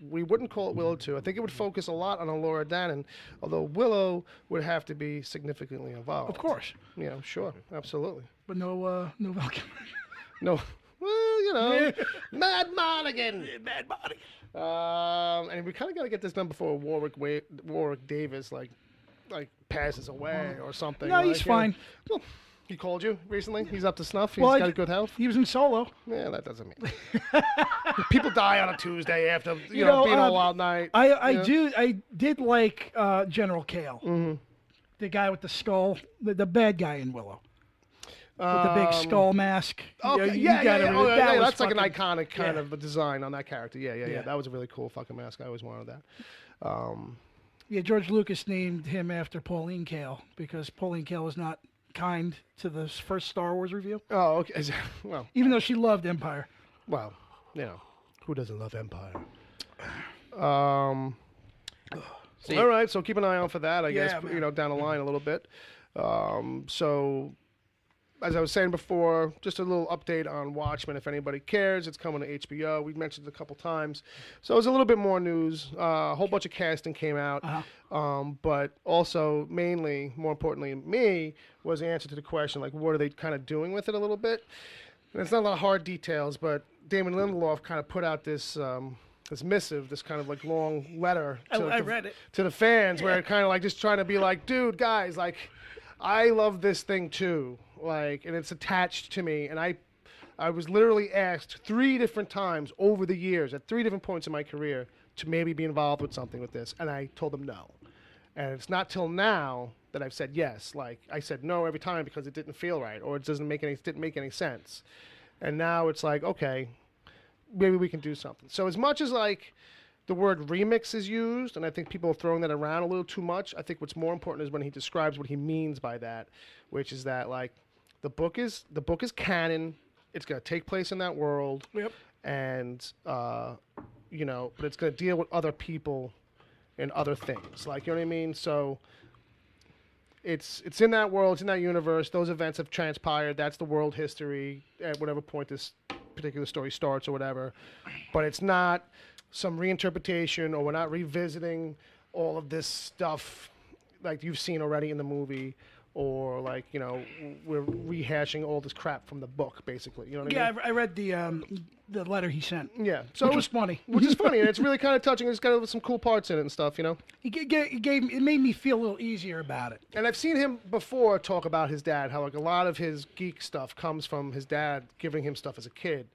We wouldn't call it Willow 2. I think it would focus a lot on Allura Dannon, although Willow would have to be significantly involved. Of course, Yeah, sure. Absolutely. but no Val Kilmer. No. Well, Mad Monaghan. Bad body. And we kind of got to get this done before Warwick Davis like passes away or something. No, like, he's fine. Well, He called you recently? He's up to snuff? He's Well, got good health? He was in Solo. Yeah, that doesn't mean. People die on a Tuesday after, you know, being all wild night. I did like General Kale. Mm-hmm. The guy with the skull, the bad guy in Willow. With the big skull mask. Okay. Yeah. That's like an fucking iconic kind of a design on that character. Yeah. That was a really cool fucking mask. I always wanted that. Yeah, George Lucas named him after Pauline Kael because Pauline Kael was not kind to the first Star Wars review. Oh, okay. Well, even though she loved Empire. Well, you know, who doesn't love Empire? See, all right, so keep an eye out for that, I guess, man. you know, down the line a little bit. So, as I was saying before, just a little update on Watchmen. If anybody cares, it's coming to HBO. We've mentioned it a couple times. So it's a little bit more news. A whole bunch of casting came out. But also, mainly, more importantly, me, was the answer to the question, like, what are they kind of doing with it a little bit? And it's not a lot of hard details, but Damon Lindelof kind of put out this this missive, this kind of like long letter I read it. to the fans, where it kind of like just trying to be like, dude, guys, like, I love this thing too, like, and it's attached to me, and I was literally asked 3 different times over the years at 3 different points in my career to maybe be involved with something with this, and I told them no, and it's not till now that I've said yes. Like, I said no every time because it didn't feel right, or it didn't make any sense, and now it's like, okay, maybe we can do something. So as much as like the word remix is used, and I think people are throwing that around a little too much, I think what's more important is when he describes what he means by that, which is that like the book is canon. It's going to take place in that world. Yep. And you know, but it's going to deal with other people and other things. Like, you know what I mean? So it's in that world, it's in that universe. Those events have transpired. That's the world history at whatever point this particular story starts or whatever. But it's not some reinterpretation, or we're not revisiting all of this stuff like you've seen already in the movie, or like, you know, we're rehashing all this crap from the book, basically. You know what I mean? I read the letter he sent. Yeah, so Which was funny. Which is funny, and it's really kind of touching. It's got some cool parts in it and stuff, you know. It made me feel a little easier about it. And I've seen him before talk about his dad, how like a lot of his geek stuff comes from his dad giving him stuff as a kid.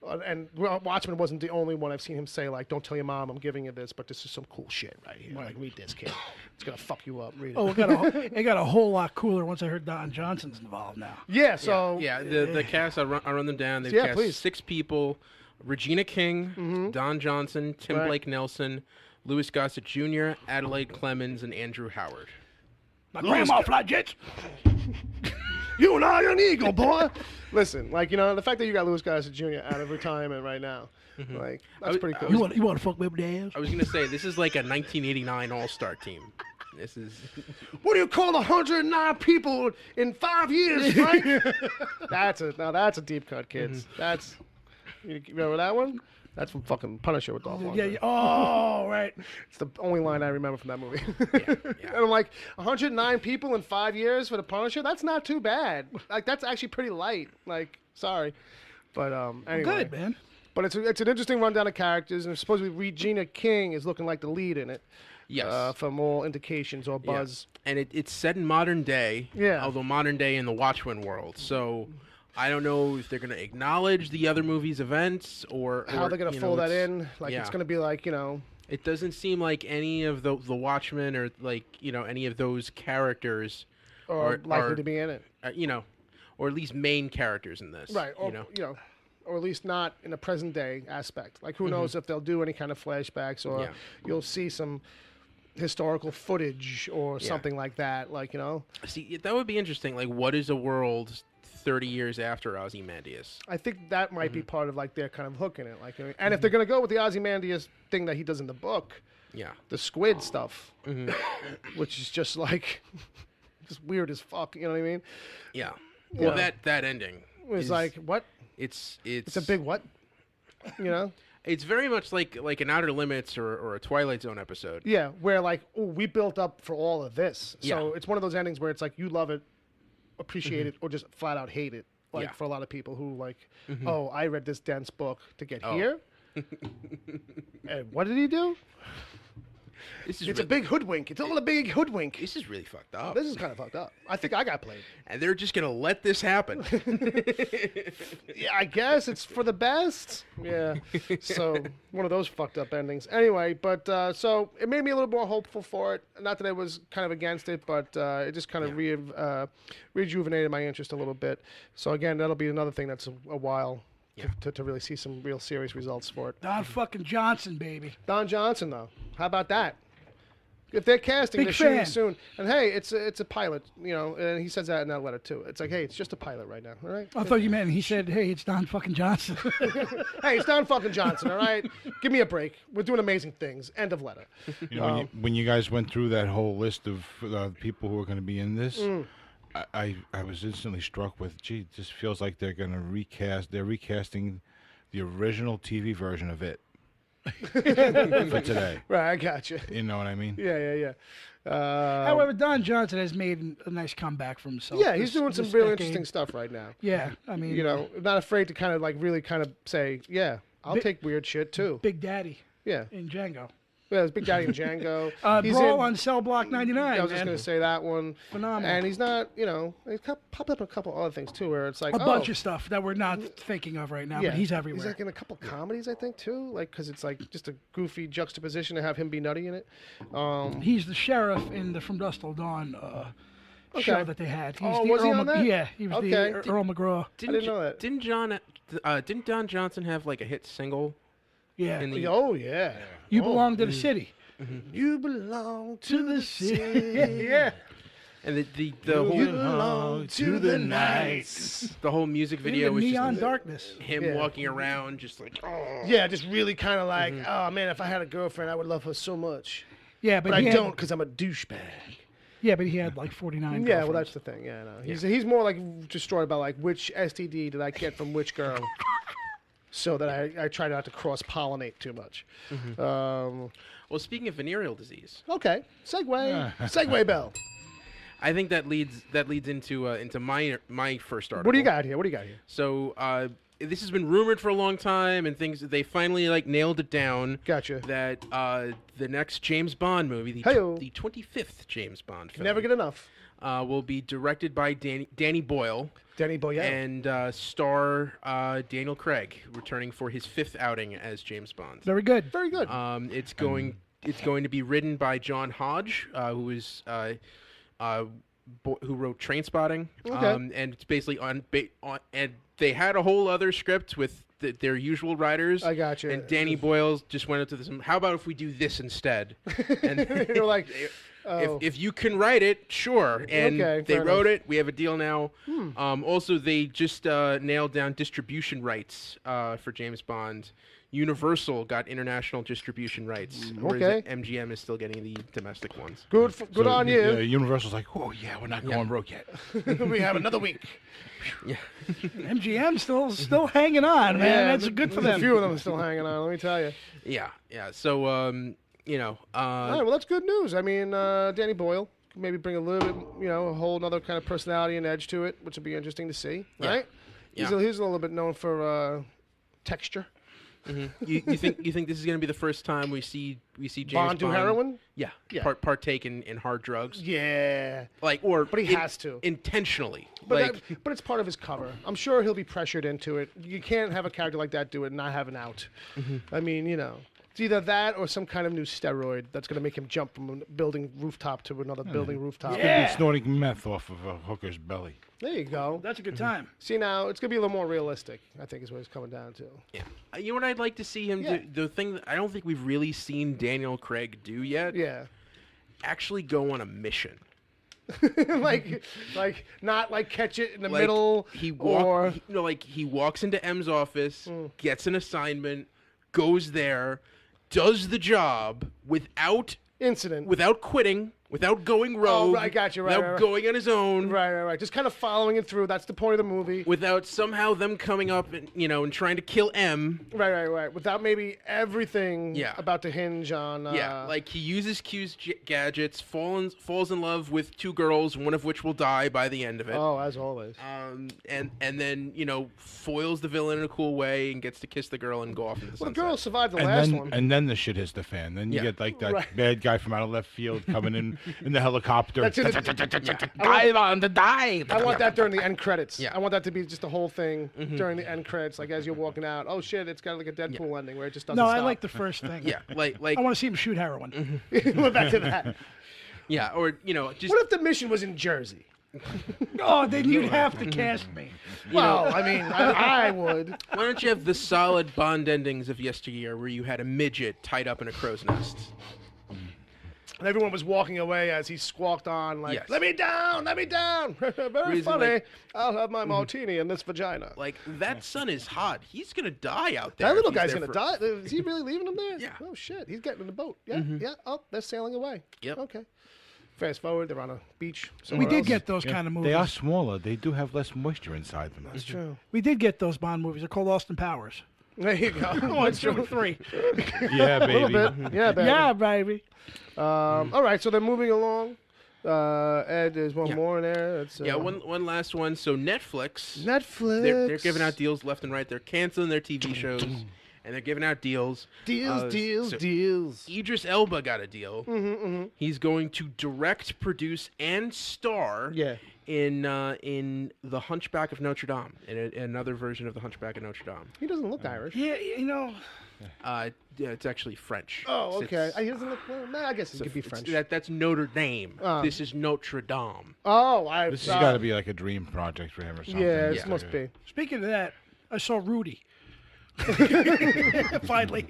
And Watchmen wasn't the only one I've seen him say, like, don't tell your mom I'm giving you this, but this is some cool shit right here. Like, read this, kid. It's going to fuck you up. Read it. Oh, it got a whole lot cooler once I heard Don Johnson's involved now. Yeah, so... Yeah, the cast, I'll run them down. They've cast please. 6 people. Regina King, Don Johnson, Tim Blake Nelson, Louis Gossett Jr., Adelaide Clemens, and Andrew Howard. My grandma fly jets. You and I are an eagle, boy. Listen, like, you know, the fact that you got Louis Gossett Jr. out of retirement right now, like, that's pretty cool. You want to fuck me up the ass? I was going to say, this is like a 1989 All-Star team. This is... What do you call 109 people in 5 years, Frank? That's a deep cut, kids. That's... You remember that one? That's from fucking Punisher with Dolph Lundgren. Yeah. Oh, right. It's the only line I remember from that movie. Yeah. And I'm like, 109 people in 5 years for the Punisher? That's not too bad. Like, that's actually pretty light. Like, sorry. But anyway. Good, man. But it's an interesting rundown of characters, and supposedly Regina King is looking like the lead in it. Yes. From all indications or buzz. Yeah. And it's set in modern day. Yeah. Although modern day in the Watchmen world. So... I don't know if they're going to acknowledge the other movie's events or how they're going to fold that in. Like, it's going to be like, you know... It doesn't seem like any of the Watchmen or, like, you know, any of those characters are likely to be in it. You know, or at least main characters in this. Right. Or, you know, or at least not in a present day aspect. Like, who knows if they'll do any kind of flashbacks, or you'll see some historical footage or something like that. Like, you know. See, that would be interesting. Like, what is a world 30 years after Ozymandias? I think that might be part of like their kind of hook in it. Like, and if they're gonna go with the Ozymandias thing that he does in the book, the squid stuff, which is just like just weird as fuck. You know what I mean? Yeah. Well, that ending is like what? It's a big what? You know? It's very much like an Outer Limits or a Twilight Zone episode. Yeah, where like, oh, we built up for all of this. So it's one of those endings where it's like you love it, appreciate it, or just flat out hate it. Like for a lot of people who like, oh, I read this dense book to get here. And what did he do? This is It's a big hoodwink. It's all a big hoodwink. This is really fucked up. This is kind of fucked up. I think I got played. And they're just gonna let this happen. Yeah, I guess it's for the best. Yeah. So one of those fucked up endings. Anyway, but so it made me a little more hopeful for it. Not that I was kind of against it, but it just kind of rejuvenated my interest a little bit. So again, that'll be another thing that's a while to really see some real serious results for it. Don fucking Johnson, baby. Don Johnson, though. How about that? If they're casting, Big they're shooting fan. soon. And hey, it's a pilot, you know, and he says that in that letter too. It's like, hey, it's just a pilot right now, all right? I thought you meant he said, hey, it's Don fucking Johnson. Hey, it's Don fucking Johnson, all right? Give me a break. We're doing amazing things. End of letter. You know, when you guys went through that whole list of people who are going to be in this, I was instantly struck with, gee, this feels like they're going to recast. They're recasting the original TV version of it for today. Right, I got you. You know what I mean? Yeah. However, Don Johnson has made a nice comeback for himself. Yeah, he's doing some this real decade. interesting stuff right now. Yeah, I mean, You know, not afraid to kind of like really kind of say, yeah, I'll take weird shit too. Big Daddy Yeah. in Django. Yeah, there's Big Daddy and Django. He's Brawl in- on Cell Block 99. I was just man. going to say that one. Phenomenal. And he's not, you know, he's popped up in a couple other things too, where it's like a bunch of stuff that we're not thinking of right now, but he's everywhere. He's like in a couple comedies, I think, too, like because it's like just a goofy juxtaposition to have him be nutty in it. He's the sheriff in the From Dusk Till Dawn show that they had. He's Oh, the was he Earl on that? Yeah, he was Okay. the Earl McGraw. didn't know that. Didn't Don Johnson have like a hit single? Yeah, In the- Oh yeah, You Belong to the City. you belong to the city. Yeah. And the You whole belong to the night. the whole music video was Neon just Darkness. him Yeah. walking around, just like Yeah, just really kind of like, oh man, if I had a girlfriend, I would love her so much, Yeah, but but I he had, don't because I'm a douchebag. Yeah, but he had like 49. Yeah, well, girlfriends. that's the thing. Yeah, no. He's more like destroyed by like which STD did I get from which girl, so that I try not to cross pollinate too much. Well, speaking of venereal disease, Okay, segue bell. I think that leads into my first article. What do you got here? So this has been rumored for a long time, and they finally like nailed it down. Gotcha. That the next James Bond movie, the 25th James Bond film, Never get enough. will be directed by Danny Boyle. Danny Boyle. And star Daniel Craig, returning for his 5th outing as James Bond. Very good. Very good. It's going to be written by John Hodge, who wrote Trainspotting. Okay. And it's basically on and they had a whole other script with their usual writers. I gotcha. And Danny Boyle just went up to this. How about if we do this instead? And You're like, oh. if you can write it, sure. And Okay, they fair wrote enough. it. We have a deal now. Also, they just nailed down distribution rights for James Bond. Universal got international distribution rights, whereas okay. MGM is still getting the domestic ones. good on you. Universal's like, oh yeah, we're not going broke yet. We have another week. Yeah. MGM still hanging on, man. That's good for A them. few of them are still hanging on. Let me tell you. Yeah. So, All right, well, that's good news. I mean, Danny Boyle maybe bring a little bit, a whole other kind of personality and edge to it, which will be interesting to see, right? Yeah. He's a little bit known for texture. you think this is going to be the first time we see James Bond do heroin? Yeah. Yeah. Partake in hard drugs. Yeah. But he has to. Intentionally. But it's part of his cover. I'm sure he'll be pressured into it. You can't have a character like that do it and not have an out. I mean, it's either that or some kind of new steroid that's going to make him jump from a building rooftop to another building rooftop. Yeah. He's snorting meth off of a hooker's belly. There you go. That's a good time. See, now it's going to be a little more realistic, I think is what it's coming down to. Yeah. You know what I'd like to see him do? The thing that I don't think we've really seen Daniel Craig do yet? Yeah. Actually go on a mission. like not like catch it in the middle He walks into M's office, gets an assignment, goes there, does the job without incident. without quitting, without going rogue. I got you. Without going on his own. Right. Just kind of following it through. That's the point of the movie. Without somehow them coming up and and trying to kill M. Right. Without maybe everything about to hinge on. Like he uses Q's gadgets, falls in love with 2 girls, one of which will die by the end of it. Oh, as always. And then foils the villain in a cool way and gets to kiss the girl and go off into the sunset. The girl survived the last one. And then the shit hits the fan. Then you get like that bad guy from out of left field coming in the helicopter. That's it. Dive on the dive. I want that during the end credits. Yeah. I want that to be just the whole thing during the end credits, like as you're walking out. Oh shit, it's got like a Deadpool ending where it just doesn't stop. I like the first thing. Yeah, like I want to see him shoot heroin. We're back to that. Yeah, or just What if the mission was in Jersey? Oh, then you'd have to cast me. Well, I mean, I would. why don't you have the solid Bond endings of yesteryear where you had a midget tied up in a crow's nest? And everyone was walking away as he squawked on, like, Yes. let me down. Very Reason, funny. like- I'll have my martini in this vagina. Like, that son is hot. He's going to die out there. That little if he's guy's there going to for- die. Is he really leaving him there? Yeah. Oh, shit. He's getting in the boat. Yeah. Oh, they're sailing away. Yep. Okay. Fast forward, they're on a beach. We somewhere did else. get those kind of movies. They are smaller. They do have less moisture inside them. That's true. We did get those Bond movies. They're called Austin Powers. There you go. 1, 2, and 3. Yeah, A little baby. bit. Yeah, baby. Yeah, baby. All right, so they're moving along. Ed, there's one more in there. It's, one last one. So Netflix, Netflix. they're giving out deals left and right. They're canceling their TV shows, and they're giving out deals. Deals. Idris Elba got a deal. He's going to direct, produce, and star in the Hunchback of Notre Dame, in another version of the Hunchback of Notre Dame. He doesn't look Irish. Yeah, It's actually French. Oh, okay. It's- He doesn't look. Well, nah, I guess he could be it's- French. That's Notre Dame. This is Notre Dame. Oh, This has got to be like a dream project for him or something. Yeah, Yeah. it must be. Speaking of that, I saw Rudy. Finally.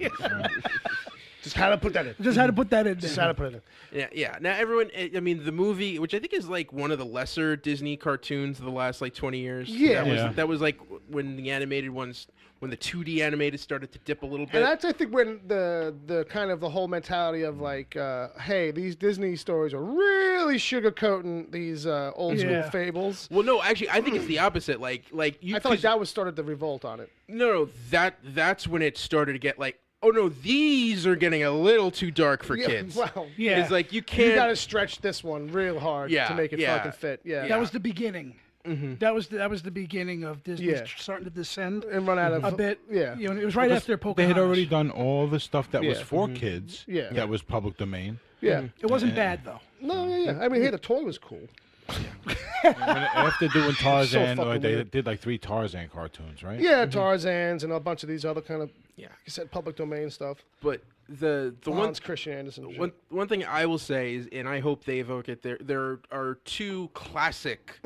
Just had to put that in. Just had to put that in Just there. had to put it in. Yeah. Now everyone, I mean, the movie, which I think is like one of the lesser Disney cartoons of the last like 20 years. Yeah. That was like when the animated ones, when the 2D animated started to dip a little bit. And that's, I think, when the kind of the whole mentality of like, hey, these Disney stories are really sugarcoating these old school fables. Well, no, actually, I think it's the opposite. Like you. I felt like that was started the revolt on it. No, that's when it started to get like, oh no, these are getting a little too dark for kids. Well, Yeah. It's like you can't. you got to stretch this one real hard Yeah, to make it yeah. fucking fit. Yeah. That was the beginning. That was the beginning of Disney Yeah. starting to descend And run out of a bit. Yeah. You know, it was right after Pocahontas. They had already done all the stuff that was Yeah. for kids. Yeah. That was public domain. Yeah. It wasn't bad though. No, yeah. I mean, hey, the toy was cool. And after doing Tarzan, fucking they weird. did like 3 Tarzan cartoons, right? Yeah, Tarzans and a bunch of these other kind of, Yeah. like I said, public domain stuff. But the one Hans Christian Andersen. shit. one thing I will say is, and I hope they evoke it. There are 2 classic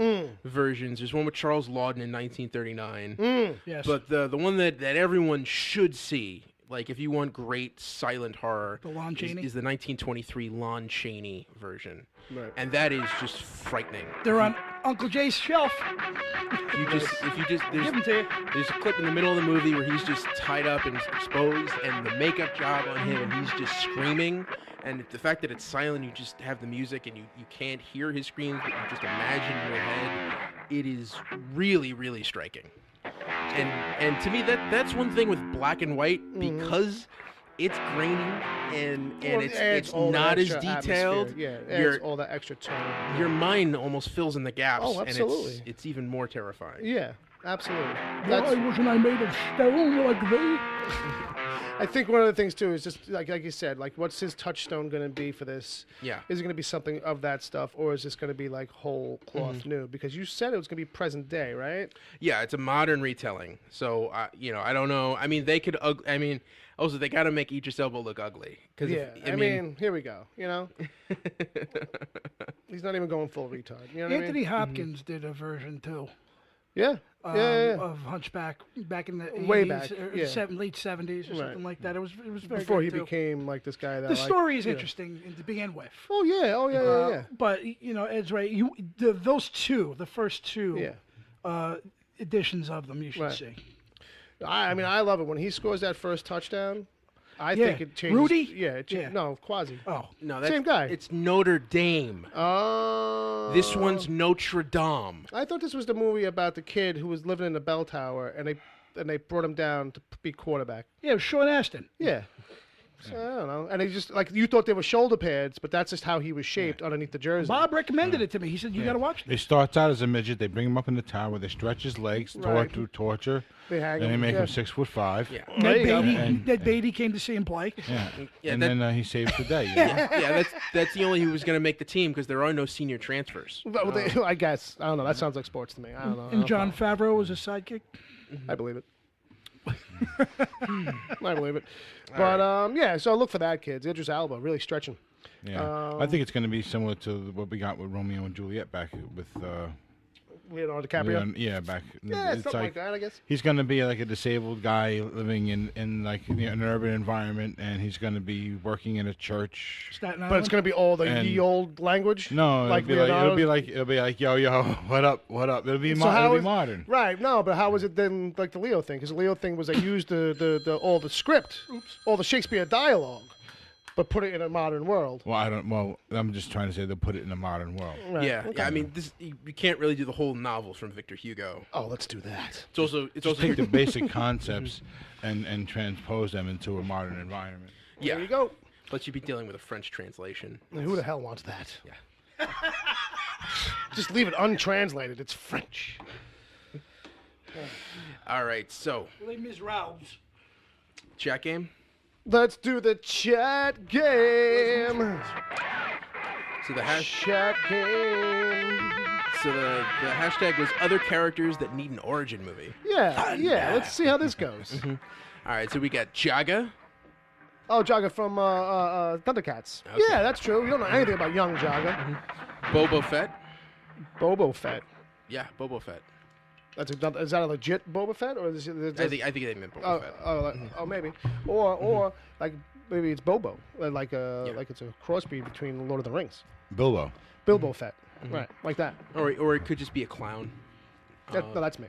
versions. There's one with Charles Lawton in 1939. Yes. But the one that everyone should see, like if you want great silent horror, The Lon Chaney? is the 1923 Lon Chaney version. Right. And that is just frightening. They're on Uncle Jay's shelf. If you just Give them to you. there's a clip in the middle of the movie where he's just tied up and exposed, and the makeup job on him, and he's just screaming. And the fact that it's silent, you just have the music, and you can't hear his screams, but you just imagine in your head. It is really, really striking. And to me, that's one thing with black and white, because it's grainy and Well, it's adds all the not as extra detailed. atmosphere. Yeah, it adds all that extra tone. Your mind almost fills in the gaps. Oh, absolutely. And it's even more terrifying. Yeah, absolutely. Why wasn't I made of stone like thee? I think one of the things too is just like you said, like what's his touchstone going to be for this? Yeah. Is it going to be something of that stuff, or is this going to be like whole cloth new? Because you said it was going to be present day, right? Yeah, it's a modern retelling. So, I don't know. I mean, they could. Also, they got to make Idris Elba look ugly. Cause Yeah. I mean, here we go. You know, he's not even going full retard. You know what Anthony I mean? Hopkins did a version too. Yeah. Yeah. Of Hunchback back in the 80s, Way back, or yeah. late 70s or Right. something like that. It was very Before good he too. became like this guy that. The like, story is yeah. interesting to begin with. Oh yeah. Yeah. But Ed's right. Those two, the first two editions of them, you should Right. see. I mean, I love it when he scores that first touchdown. I think it changes. Rudy? Yeah. No, Quasi. Oh. No, that's Same guy. It's Notre Dame. Oh. This one's Notre Dame. I thought this was the movie about the kid who was living in the bell tower, and they brought him down to be quarterback. Yeah, it was Sean Astin. Yeah. So, I don't know. And he just, like, you thought they were shoulder pads, but that's just how he was shaped underneath the jersey. Bob recommended it to me. He said, you got to watch He this. starts out as a midget. They bring him up in the tower. They stretch his legs Right. through torture. They hang And they him, make yeah. him 6'5". Yeah. There you go. Ned Beatty came to see him play. Yeah. Yeah, And that- then he saves the day. You know? Yeah, that's the only who was going to make the team because there are no senior transfers. Well, I guess. I don't know. That sounds like sports to me. I don't know. And John Favreau was his sidekick. I believe it. I believe it. But, yeah, so look for that, kids. Idris Elba, really stretching. Yeah. I think it's going to be similar to what we got with Romeo and Juliet back with. Leonardo DiCaprio. Yeah, back. Yeah, it's something like that, I guess. He's going to be like a disabled guy living in like an urban environment, and he's going to be working in a church. Staten Island. But it's going to be all the And- ye old language? No, Like it'll be Leonardo's? like yo, what up? It'll be So how it'll be is- modern. Right, no, but how was it then like the Leo thing? Because the Leo thing was they used the all the script, all the Shakespeare dialogue, but put it in a modern world. Well, I'm just trying to say they'll put it in a modern world. Right, Yeah, okay. yeah. I mean, you can't really do the whole novel from Victor Hugo. Oh, let's do that. It's also Just take the basic concepts and transpose them into a modern environment. yeah. There you go. But you'd be dealing with a French translation. And who the hell wants that? Yeah. Just leave it untranslated. It's French. All right, so Les Miserables. chat game. Let's do the chat game. So the Chat game. the hashtag was other characters that need an origin movie. Yeah, yeah. Let's see how this goes. All right, so we got Jaga. Oh, Jaga from Thundercats. Okay. Yeah, that's true. You don't know anything about young Jaga. Boba Fett. Boba Fett. Yeah, Boba Fett. Is that a legit Boba Fett, or is it? I think they meant Boba Fett. Maybe, or like maybe it's Bobo, like it's a crossbreed between Lord of the Rings. Bilbo. Bilbo Fett, right? Like that. Or it could just be a clown. No, that's me.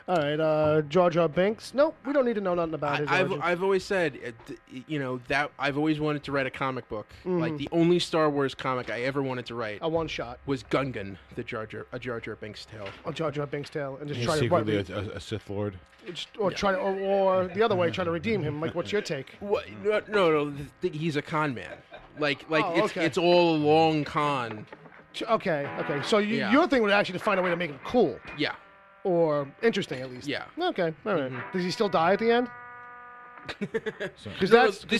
All right, Jar Jar Binks. Nope, we don't need to know nothing about his origin. I've always said, that I've always wanted to write a comic book. Like the only Star Wars comic I ever wanted to write A one shot. was Gungan, a Jar Jar Binks tale. A Jar Jar Binks tale, and just He's try to secretly a Sith Lord. or the other way, try to redeem him. Like, what's your take? What? No. He's a con man. Like Oh, okay. it's all a long con. Okay. So Yeah. your thing would actually to find a way to make him cool Yeah. or interesting at least. Yeah. Okay. All right. Does he still die at the end? Because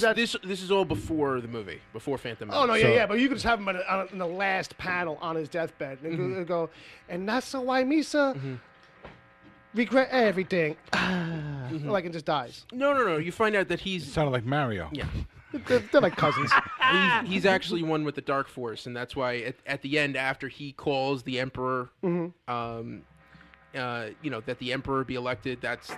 No, this is all before the movie, before Phantom Menace. Oh no, So- yeah. But you could just have him in the last panel on his deathbed, and go, and that's why Misa regret everything. Like, and just dies. No. You find out that It he's sounded like Mario. yeah. They're like cousins. He's actually one with the Dark Force, and that's why at the end, after he calls the Emperor, that the Emperor be elected, that's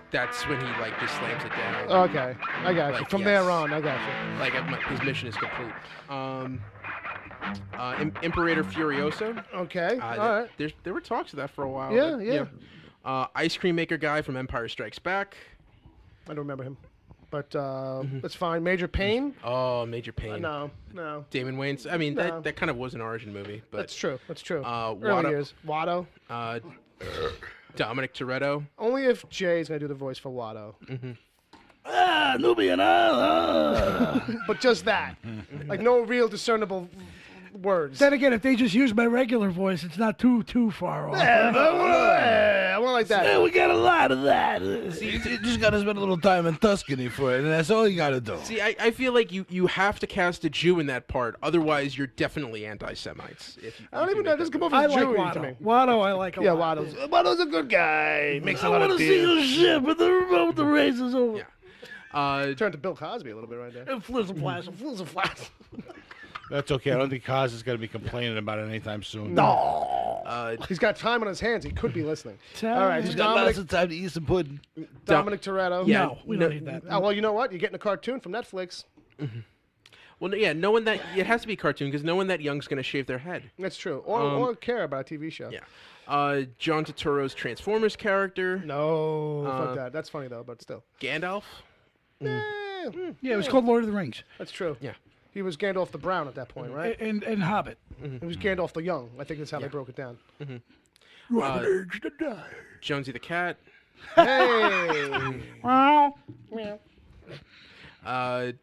when he like just slams it down. Okay, I got you. Like, From yes. there on, I got you. Like his mission is complete. Imperator Furioso. Okay, Uh, all right. There were talks of that for a while. Yeah, but, yeah. Ice cream maker guy from Empire Strikes Back. I don't remember him, but that's fine. Major Payne? Oh, Major Payne. No. Damon Wayans. I mean, No. that kind of was an origin movie, but That's true. Early Watto. years. Watto. Dominic Toretto. Only if Jay's gonna do the voice for Watto. Nubian. But just that. Like no real discernible words. Then again, if they just use my regular voice, it's not too far off. I want like that. We got a lot of that. You just got to spend a little time in Tuscany for it, and that's all you got to do. See, I feel like you have to cast a Jew in that part, otherwise you're definitely anti-Semites. I don't even know. This come over I as like Jewy to me. Watto. Watto, I like a Yeah, lot. Watto's a good guy. Makes a I lot want of to see beer. your ship with the remote with the razors over. Yeah. Turned to Bill Cosby a little bit right there. And Flizzle Flazzle. Fools are flat. That's okay. I don't think Kaz is going to be complaining about it anytime soon. He's got time on his hands. He could be listening. All right, He's so got lots Dominic, of time to eat some pudding. Dominic Toretto. Yeah. No, we don't need that. Oh, well, you know what? You're getting a cartoon from Netflix. Well, yeah, no one that it has to be a cartoon because no one that young's gonna shave their head. That's true. Or care about a TV show. Yeah. John Turturro's Transformers character. No, fuck that. That's funny though, but still. Gandalf. Eh, Yeah, it was called Lord of the Rings. That's true. Yeah. He was Gandalf the Brown at that point, right? And Hobbit. He was Gandalf the Young. I think that's how they broke it down. Jonesy the cat. Hey!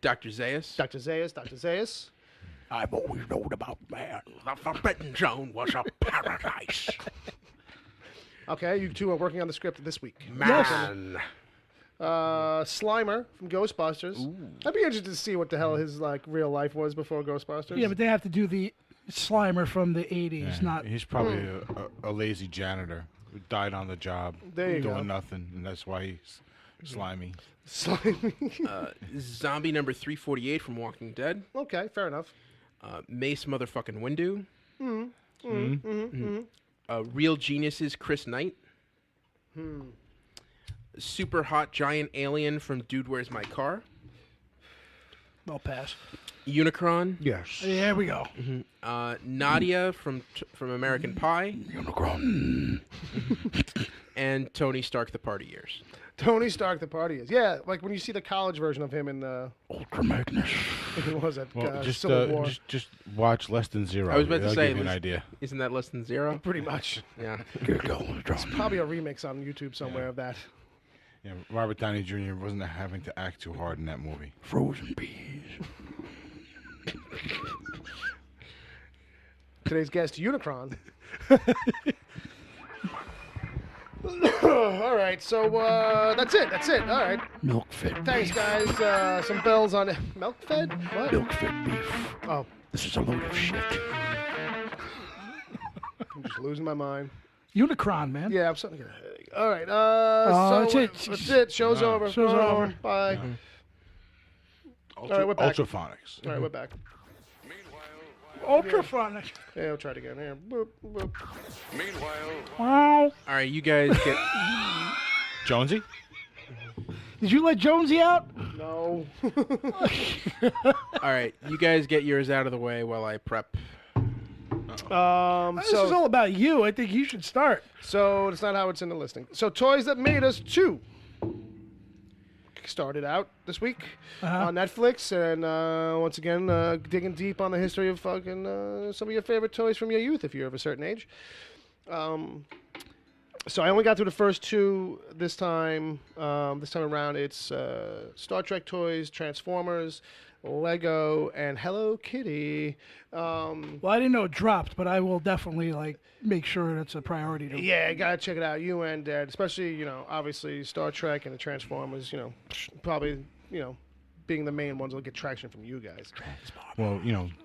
Dr. Zaius. Dr. Zaius. I've always known about that. The Forbidden Zone was a paradise. Okay, you two are working on the script this week. Man. Slimer from Ghostbusters. I'd be interested to see what the hell his real life was before Ghostbusters. Yeah, but they have to do the Slimer from the 80s, not... He's probably a lazy janitor who died on the job There you doing go. nothing, and that's why he's slimy. Slimy. Zombie number 348 from Walking Dead. Okay, fair enough. Mace motherfucking Windu. Real Geniuses Chris Knight. Super hot giant alien from Dude Where's My Car. I'll pass. Unicron. Yes. Here we go. Nadia from American Pie. Unicron. And Tony Stark the Party Years. Tony Stark, the party is. Yeah, like when you see the college version of him in Ultra Magnus. what was that? Well, Civil War. just watch Less Than Zero. I was about to That'll say, give you an idea. Isn't that less than zero? Pretty much. Yeah. Get going, John. Probably a remix on YouTube somewhere of that. Yeah, Robert Downey Jr. wasn't having to act too hard in that movie. Frozen peas. Today's guest, Unicron. All right, so that's it. All right. Milk fed Thanks, beef. guys. Some bells on it. Milk fed? What? Milk fed beef. Oh, This is a load of shit. I'm just losing my mind. Unicron, man. Yeah, I'm starting to get a headache. All right. that's So it. That's it. Show's over. Show's over. Bye. All right, we're back. Ultraphonics. All right, we're back. Ultraphonic. Yeah, we'll try it again. Here. Boop, boop. Wow. All right, you guys get... Jonesy? Did you let Jonesy out? No. All right, you guys get yours out of the way while I prep. This is all about you. I think you should start. So it's not how it's in the listing. So Toys That Made Us 2 started out this week on Netflix, and once again digging deep on the history of fucking some of your favorite toys from your youth if you're of a certain age. So I only got through the first two this time. This time around, it's Star Trek toys, Transformers, Lego, and Hello Kitty. Well, I didn't know it dropped, but I will definitely make sure that's a priority to. Yeah, you gotta check it out. You and Dad, especially obviously Star Trek and the Transformers. Probably being the main ones will get traction from you guys. Well,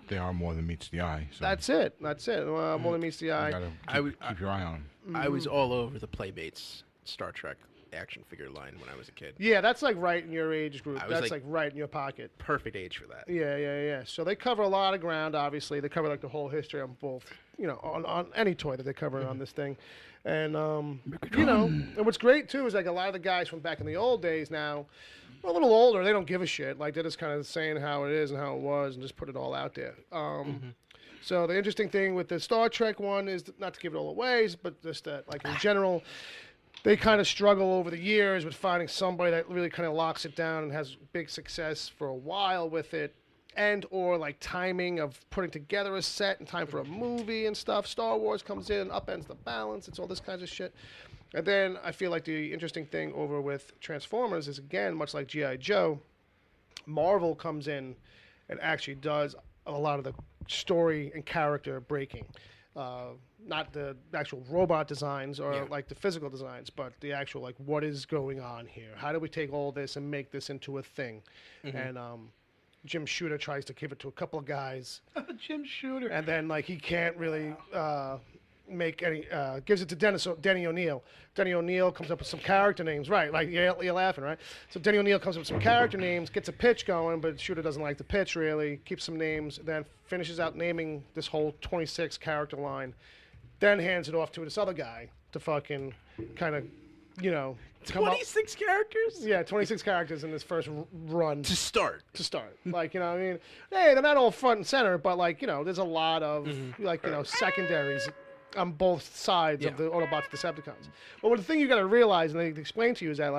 they are more than meets the eye. So That's it. More than meets the you eye. gotta keep your eye on them. I was all over the Playmates Star Trek action figure line when I was a kid. Yeah, that's right in your age group. I was That's right in your pocket. Perfect age for that. Yeah. So they cover a lot of ground. Obviously, they cover the whole history on both. On any toy that they cover on this thing, and and what's great too is a lot of the guys from back in the old days now. A little older, they don't give a shit. They're just kind of saying how it is and how it was, and just put it all out there. So the interesting thing with the Star Trek one is not to give it all away, but just that, in general, they kind of struggle over the years with finding somebody that really kind of locks it down and has big success for a while with it, and or timing of putting together a set in time for a movie and stuff. Star Wars comes in and upends the balance. It's all this kinds of shit. And then I feel like the interesting thing over with Transformers is, again, much like G.I. Joe, Marvel comes in and actually does a lot of the story and character breaking. Not the actual robot designs or the physical designs, but the actual what is going on here? How do we take all this and make this into a thing? And Jim Shooter tries to give it to a couple of guys. Jim Shooter. And then he can't really make any gives it to Denny O'Neil. Denny O'Neil comes up with some character names, right? You're laughing, right? So Denny O'Neil comes up with some character names, gets a pitch going, but Shooter doesn't like the pitch really. Keeps some names, then finishes out naming this whole 26 character line. Then hands it off to this other guy to fucking kind of, come 26 characters? Yeah, 26 characters in this first run. To start. What I mean? Hey, they're not all front and center, but there's a lot of secondaries on both sides of the Autobots and Decepticons. But the thing you got to realize, and they explain to you, is that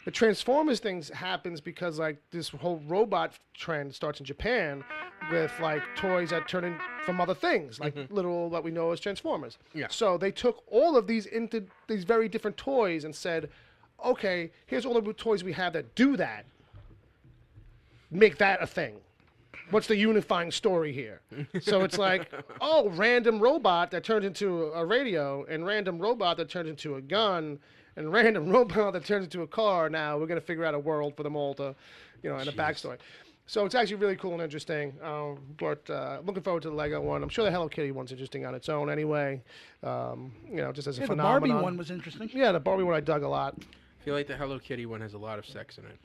The Transformers things happens because like this whole robot trend starts in Japan with like toys that turn in from other things, like little what we know as Transformers. Yeah. So they took all of these into these very different toys and said, okay, here's all the toys we have that do that. Make that a thing. What's the unifying story here? So it's like, oh, random robot that turns into a radio, and random robot that turns into a gun, and random robot that turns into a car. Now we're going to figure out a world for them all to, and a backstory. So it's actually really cool and interesting. But looking forward to the Lego one. I'm sure the Hello Kitty one's interesting on its own anyway. Just as a The phenomenon. Barbie one was interesting. Yeah, the Barbie one I dug a lot. I feel like the Hello Kitty one has a lot of sex in it.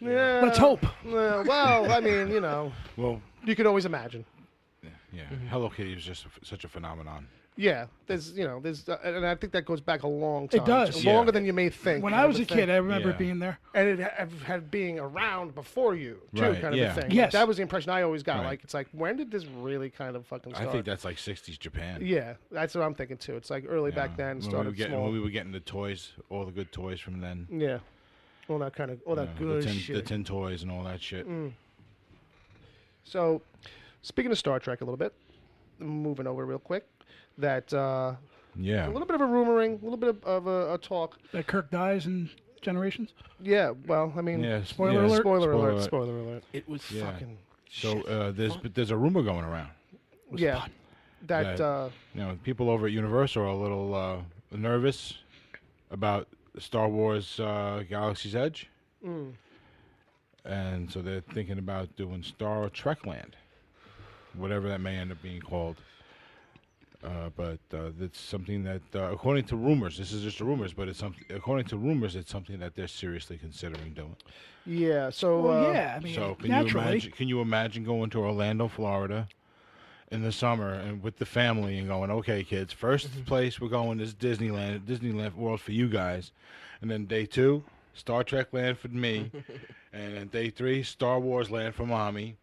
Yeah. Let's hope. Well, I mean, Well, you could always imagine. yeah. Hello Kitty is just such a phenomenon. Yeah, there's, and I think that goes back a long time. It does. Longer Yeah. than you may think. When I was a kid, I remember Yeah. being there. And it had being around before you, too, Right, kind of yeah. a thing. Yes. That was the impression I always got. Right. Like, it's like, when did this really kind of fucking start? I think that's like 60s Japan. Yeah, that's what I'm thinking, too. It's like early back then, started small. When we were getting the toys, all the good toys from then. Yeah. All that kind of, all that good shit. The tin toys and all that shit. So, speaking of Star Trek a little bit, moving over real quick, that Yeah. a little bit of a rumoring, a little bit of a talk. That Kirk dies in Generations. Yeah, well, I mean, Yeah, Spoiler alert. Spoiler alert, alert. spoiler alert. It was Yeah. Fucking So there's a rumor going around. yeah, that People over at Universal are a little nervous about Star Wars Galaxy's Edge. And so they're thinking about doing Star Trek Land, whatever that may end up being called. But it's something that, according to rumors, this is just rumors, but according to rumors, it's something that they're seriously considering doing. yeah. So Well, yeah, I mean, So naturally. can you imagine going to Orlando, Florida, in the summer and with the family and going, okay, kids, first place we're going is Disneyland World for you guys, and then day 2, Star Trek Land for me, and then day 3, Star Wars Land for mommy.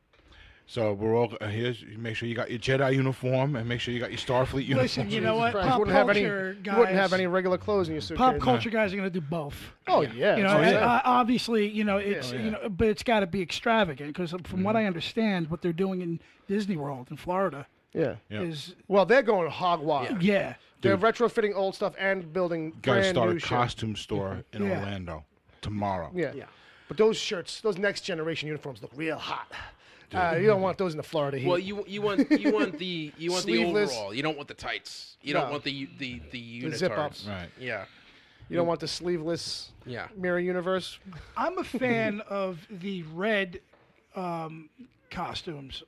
So we're all here's. Make sure you got your Jedi uniform and make sure you got your Starfleet uniform. Listen, you know what? Christ, Pop wouldn't have any, culture you guys. wouldn't have any regular clothes in your suitcase. Pop culture guys are going to do both. Oh yeah. You know, that's what I'm and, saying. obviously, it's yeah. but it's got to be extravagant because from what I understand, what they're doing in Disney World in Florida yeah. Yeah. is Well, they're going hog wild. yeah. They're retrofitting old stuff and building Gotta brand start new a shit. costume store in Yeah. Orlando tomorrow. Yeah. But those shirts, those next generation uniforms look real hot. You don't want those in the Florida heat. Well, you want the Sleeveless. overall. You don't want the tights. You No. don't want the unitards. zip-ups. Right. Yeah. You don't want the sleeveless Yeah. mirror universe. I'm a fan of the red costumes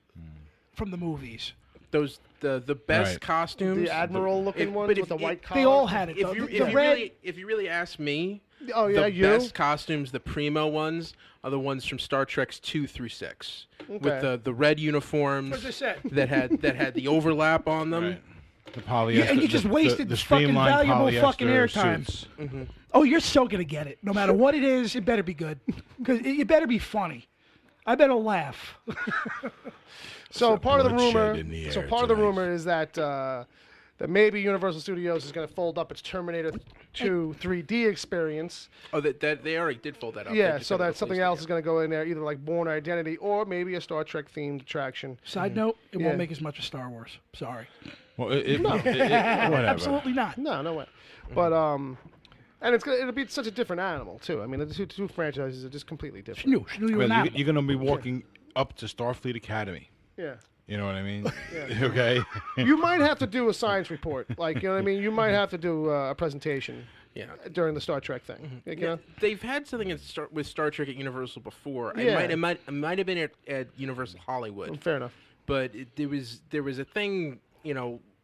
from the movies. Those the best Right. costumes. The admiral looking if- ones but with if the it- white collar. They all had it. If Though. you, The if, you red, really, if you really ask me, Oh yeah, the you. best costumes, the primo ones, are the ones from Star Trek's 2 through 6, with Okay. the red uniforms As I said. that had the overlap on them. Right. The polyester. Yeah, and you just wasted the fucking streamlined valuable polyester fucking airtime. suits. Oh, you're so gonna get it. No matter what it is, it better be good. Because it better be funny. I better laugh. So part of the bloodshed rumor. in the So air part of the tonight. rumor is that that maybe Universal Studios is going to fold up its Terminator 2 3D experience. Oh, that they already did fold that up. They Yeah, just so haven't that something replaced it else yet. is going to go in there, either like Bourne Identity or maybe a Star Trek themed attraction. Side note: it Yeah. won't make as much as Star Wars. Sorry. Well, whatever. Absolutely not. No way. But and it'll be such a different animal too. I mean, the two franchises are just completely different. She knew you were Well, an you're going to be walking up to Starfleet Academy. Yeah. You know what I mean? Okay. You might have to do a science report, like you know what I mean. You might have to do a presentation Yeah. during the Star Trek thing. You know? They've had something with Star Trek at Universal before. Yeah. It might have been at Universal Hollywood, Fair enough. but there was a thing,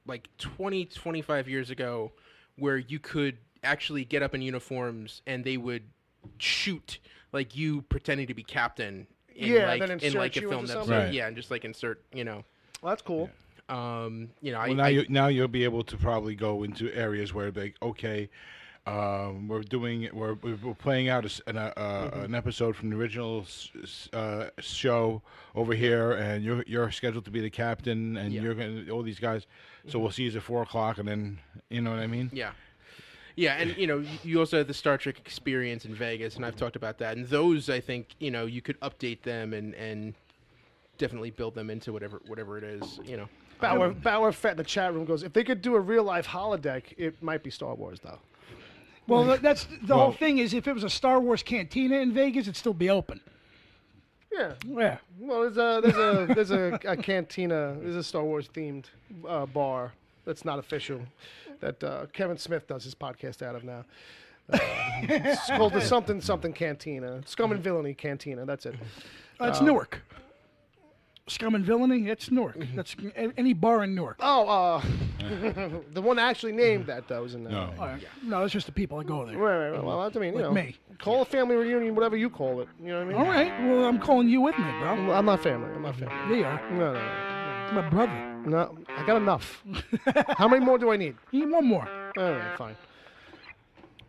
like 25 years ago, where you could actually get up in uniforms and they would shoot like you pretending to be captain. In Yeah, like, then in insert like a you film into episode. something? Right. Yeah, and just like insert, Well, that's cool. Well, Now you'll be able to probably go into areas where they okay, we're playing out an episode from the original show over here, and you're scheduled to be the captain, and Yeah. you're gonna all these guys. So we'll see you at 4:00, and then you know what I mean. Yeah. Yeah, and you also have the Star Trek experience in Vegas, and I've talked about that. And those, I think, you could update them and definitely build them into whatever it is. Bauer Fett in the chat room goes, if they could do a real life holodeck, it might be Star Wars though. Well, that's the whole thing. Is if it was a Star Wars cantina in Vegas, it'd still be open. Yeah. Yeah. Well, there's a cantina. There's a Star Wars themed bar that's not official that Kevin Smith does his podcast out of now. It's called the something cantina. Scum and Villainy Cantina. That's it. That's Newark. Scum and Villainy. That's Newark. That's any bar in Newark. Oh, the one actually named that though, isn't that? No. No, it's just the people that go there. Right. Well, I mean, Like me. call a family reunion, whatever you call it. You know what I mean? All right. Well, I'm calling you with me, bro. I'm not family. I'm not family. There you are. No. My brother. No, I got enough. How many more do I need? You need one more. All right, fine.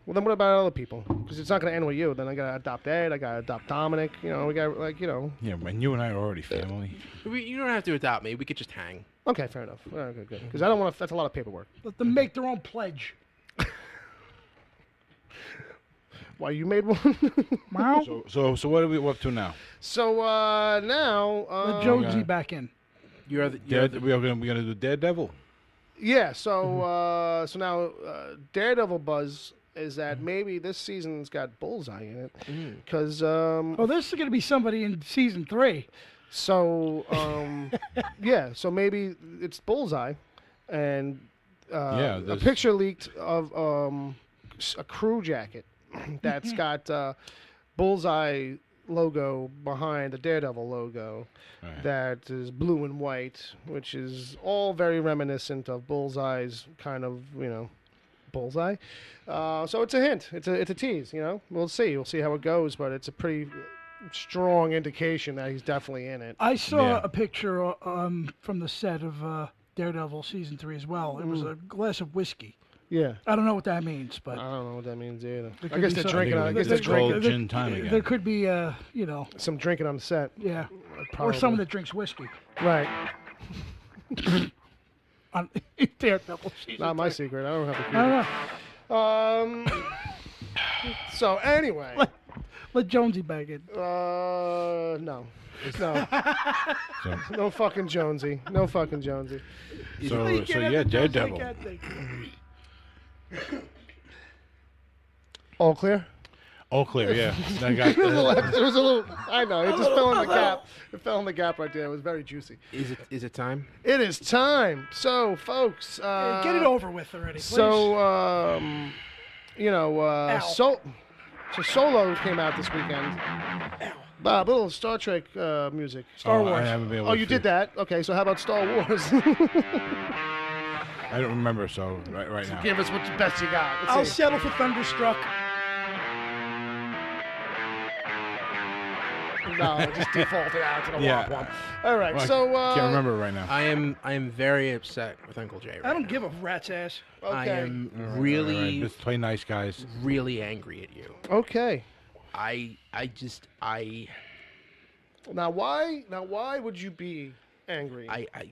Well, then what about other people? Because it's not going to end with you. Then I got to adopt Ed. I got to adopt Dominic. We got, Yeah, and you and I are already family. You don't have to adopt me. We could just hang. Okay, fair enough. All right, good. Because I don't want to, that's a lot of paperwork. Let them make their own pledge. Why, you made one? Wow. So what are we up to now? So, now... Let Jonesy back in. We're gonna do Daredevil. Yeah, so so now Daredevil buzz is that maybe this season's got Bullseye in it. Because... this is going to be somebody in Season 3. So, yeah, so maybe it's Bullseye. And a picture leaked of a crew jacket that's got Bullseye logo behind the Daredevil logo that is blue and white, which is all very reminiscent of Bullseye's kind of, Bullseye. So it's a hint. It's a tease, We'll see. We'll see how it goes, but it's a pretty strong indication that he's definitely in it. I saw a picture from the set of Daredevil Season 3 as well. It was a glass of whiskey. Yeah. I don't know what that means, but I don't know what that means either. There I could guess be they're some- drinking. I guess It's they're called drinking gin time again. there could be, some drinking on the set. yeah, or Probably. someone that drinks whiskey. Right. On Daredevil Season Not my 3. secret. I don't have a I don't know. So anyway, Let Jonesy back in. no, no fucking Jonesy, no fucking Jonesy. So You can't have yeah, the Jonesy Daredevil. cat thing. All clear? All clear, yeah. I got, It was a little. I know. It just fell in the gap. It fell in the gap right there. It was very juicy. Is it time? It is time. So, folks. Get it over with already, please. So, Ow. so Solo came out this weekend. Bob, a little Star Trek music. Star I Wars. haven't been able Oh, to you see did it. that? Okay, so how about Star Wars? I don't remember, so right now. Give us what the best you got. I'll Let's see. settle for Thunderstruck. No, I just defaulted out to the Yeah. womp womp. All right, Well, so I can't remember it right now. I am very upset with Uncle Jay. Right I don't now. give a rat's ass. I Okay. am All right, really, just play nice, guys. really angry at you. Okay. I Now why would you be angry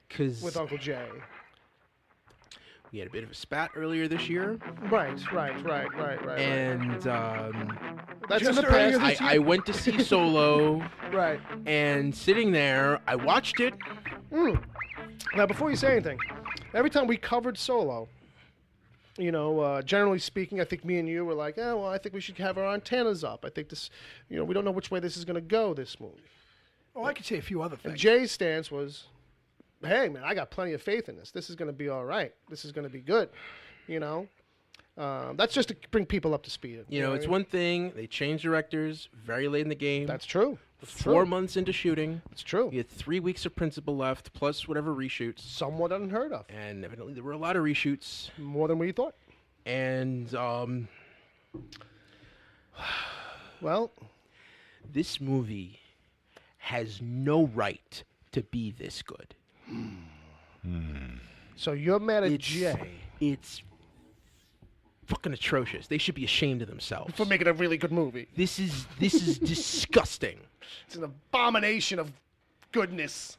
because with Uncle Jay? we had a bit of a spat earlier this year, Right. and That's Just in the earlier past. I went to see Solo, Right. and sitting there, I watched it. Now, before you say anything, every time we covered Solo, generally speaking, I think me and you were like, I think we should have our antennas up. I think this, we don't know which way this is going to go, this movie. Oh, I could say a few other And things. Jay's stance was, hey, man, I got plenty of faith in this. This is going to be all right. This is going to be good, That's just to bring people up to speed. You know, what it's I mean? one thing. They changed directors very late in the game. That's true. That's 4 true. months into shooting. It's true. You had 3 weeks of principal left, plus whatever reshoots. Somewhat unheard of. And evidently there were a lot of reshoots. More than we thought. And Well, this movie has no right to be this good. so you're mad at Jay It's fucking atrocious. They should be ashamed of themselves. for making a really good movie. This is disgusting. It's an abomination of goodness.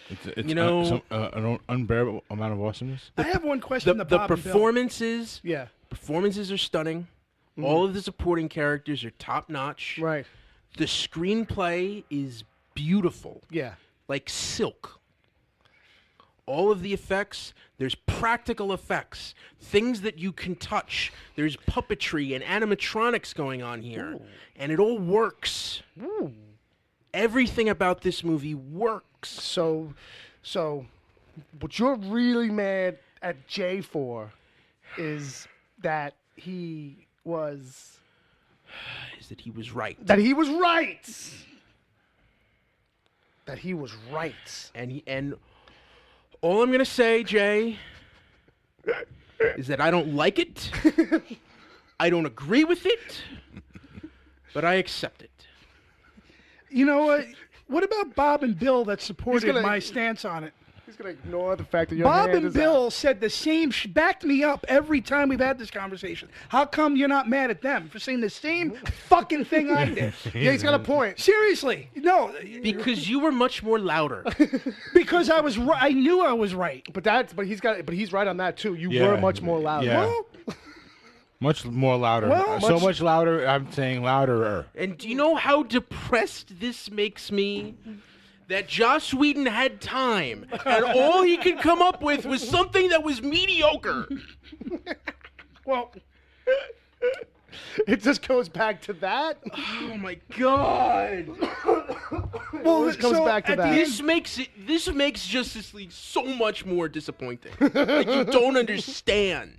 It's You know- an unbearable amount of awesomeness. I have one question. The to Bob and Bill. performances, Yeah. performances are stunning. All of the supporting characters are top notch. Right. The screenplay is beautiful, Yeah. like silk. All of the effects, there's practical effects, things that you can touch. There's puppetry and animatronics going on here, and it all works. Everything about this movie works. So, what you're really mad at Jay for is that he was Is that he was right, that he was right. That he was right. and all I'm gonna say, Jay, is that I don't like it. I don't agree with it, but I accept it. You know what? What about Bob and Bill that supported gonna- my stance on it? He's gonna ignore the fact that your Bob hand and is Bill out. said the same, backed me up every time we've had this conversation. How come you're not mad at them for saying the same fucking thing I did? Yeah, he's got a point. Seriously, no, Because you were much more louder. because I was I knew I was right. But he's right on that too. You Yeah. were much more loud. Yeah. Well, Much more louder. Well, So much louder. I'm saying louder. And do you know how depressed this makes me? That Joss Whedon had time, and all he could come up with was something that was mediocre. well, It just goes back to that. Oh my god! well, This comes so back to at the that. end- This makes Justice League so much more disappointing. Like you don't understand.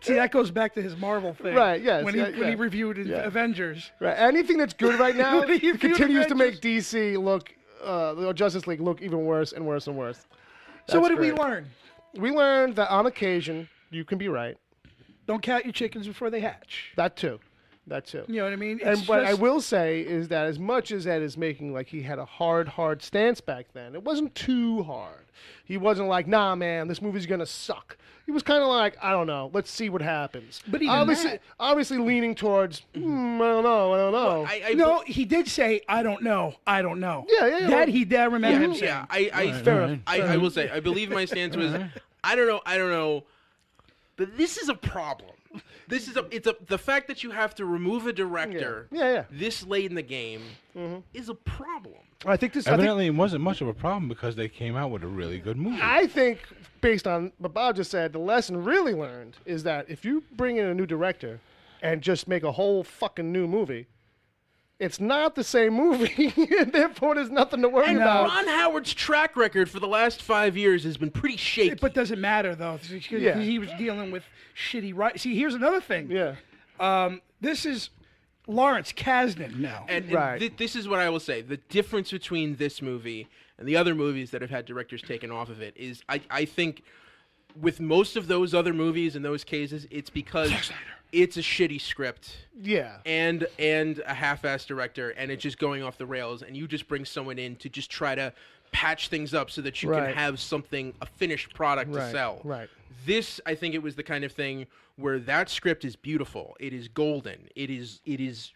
See, that goes back to his Marvel thing. Right, yes, When yeah, he yeah. reviewed Yeah. Avengers. Right. Anything that's good right now What do you feel continues to about make DC look, the Justice League look even worse and worse and worse. So what That's did we great. learn? We learned that on occasion you can be right. Don't count your chickens before they hatch. That too. That too. You know what I mean? And It's what I just- will say is that as much as Ed is making like he had a hard stance back then, it wasn't too hard. He wasn't like, nah, man, this movie's gonna suck. He was kind of like, I don't know, let's see what happens. But even obviously leaning towards, I don't know. No, he did say, I don't know. Yeah. That he did remember him saying. I will say, I believe my stance was, I don't know, but this is a problem. The fact that you have to remove a director Yeah. this late in the game is a problem. I think this. Evidently, it wasn't much of a problem because they came out with a really good movie. I think, based on what Bob just said, the lesson really learned is that if you bring in a new director and just make a whole fucking new movie, it's not the same movie, and therefore there's nothing to worry about. Ron Howard's track record for the last 5 years has been pretty shaky. But doesn't matter, though. Because Yeah. he was dealing with shitty writing. See, here's another thing. Yeah. This is Lawrence Kasdan now. And Right. this is what I will say. The difference between this movie and the other movies that have had directors taken off of it is I think with most of those other movies in those cases, it's because it's a shitty script Yeah. and a half-assed director, and it's just going off the rails, and you just bring someone in to just try to patch things up so that you Right. can have a finished product to Right, sell. right. This, I think it was the kind of thing where that script is beautiful. It is golden. It is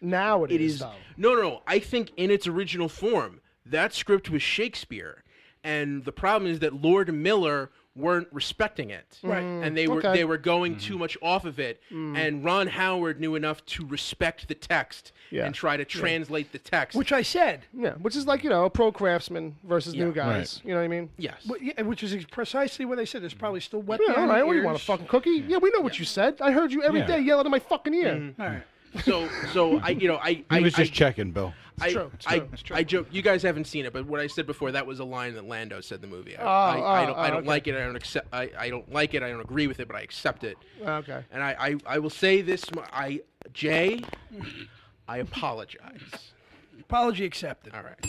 Now it is, though. No. I think in its original form, that script was Shakespeare. And the problem is that Lord Miller weren't respecting it. Right. And they were going too much off of it. And Ron Howard knew enough to respect the text Yeah. and try to translate the text. Which I said. Yeah. Which is like, a pro craftsman versus new guys. Right. You know what I mean? Yes. Which is precisely what I said. There's probably still wet Yeah, all behind right. the What do you want, a ears. fucking cookie? Yeah, we know what you said. I heard you every Yeah. day yelling in my fucking ear. All right. So I He was just checking, Bill. true, it's true, it's true. I joke. You guys haven't seen it, but what I said before, that was a line that Lando said in the movie. I I don't okay. like it. I don't accept. I don't like it. I don't agree with it, but I accept it. Okay. And I will say this. Jay, I apologize. Apology accepted. All right.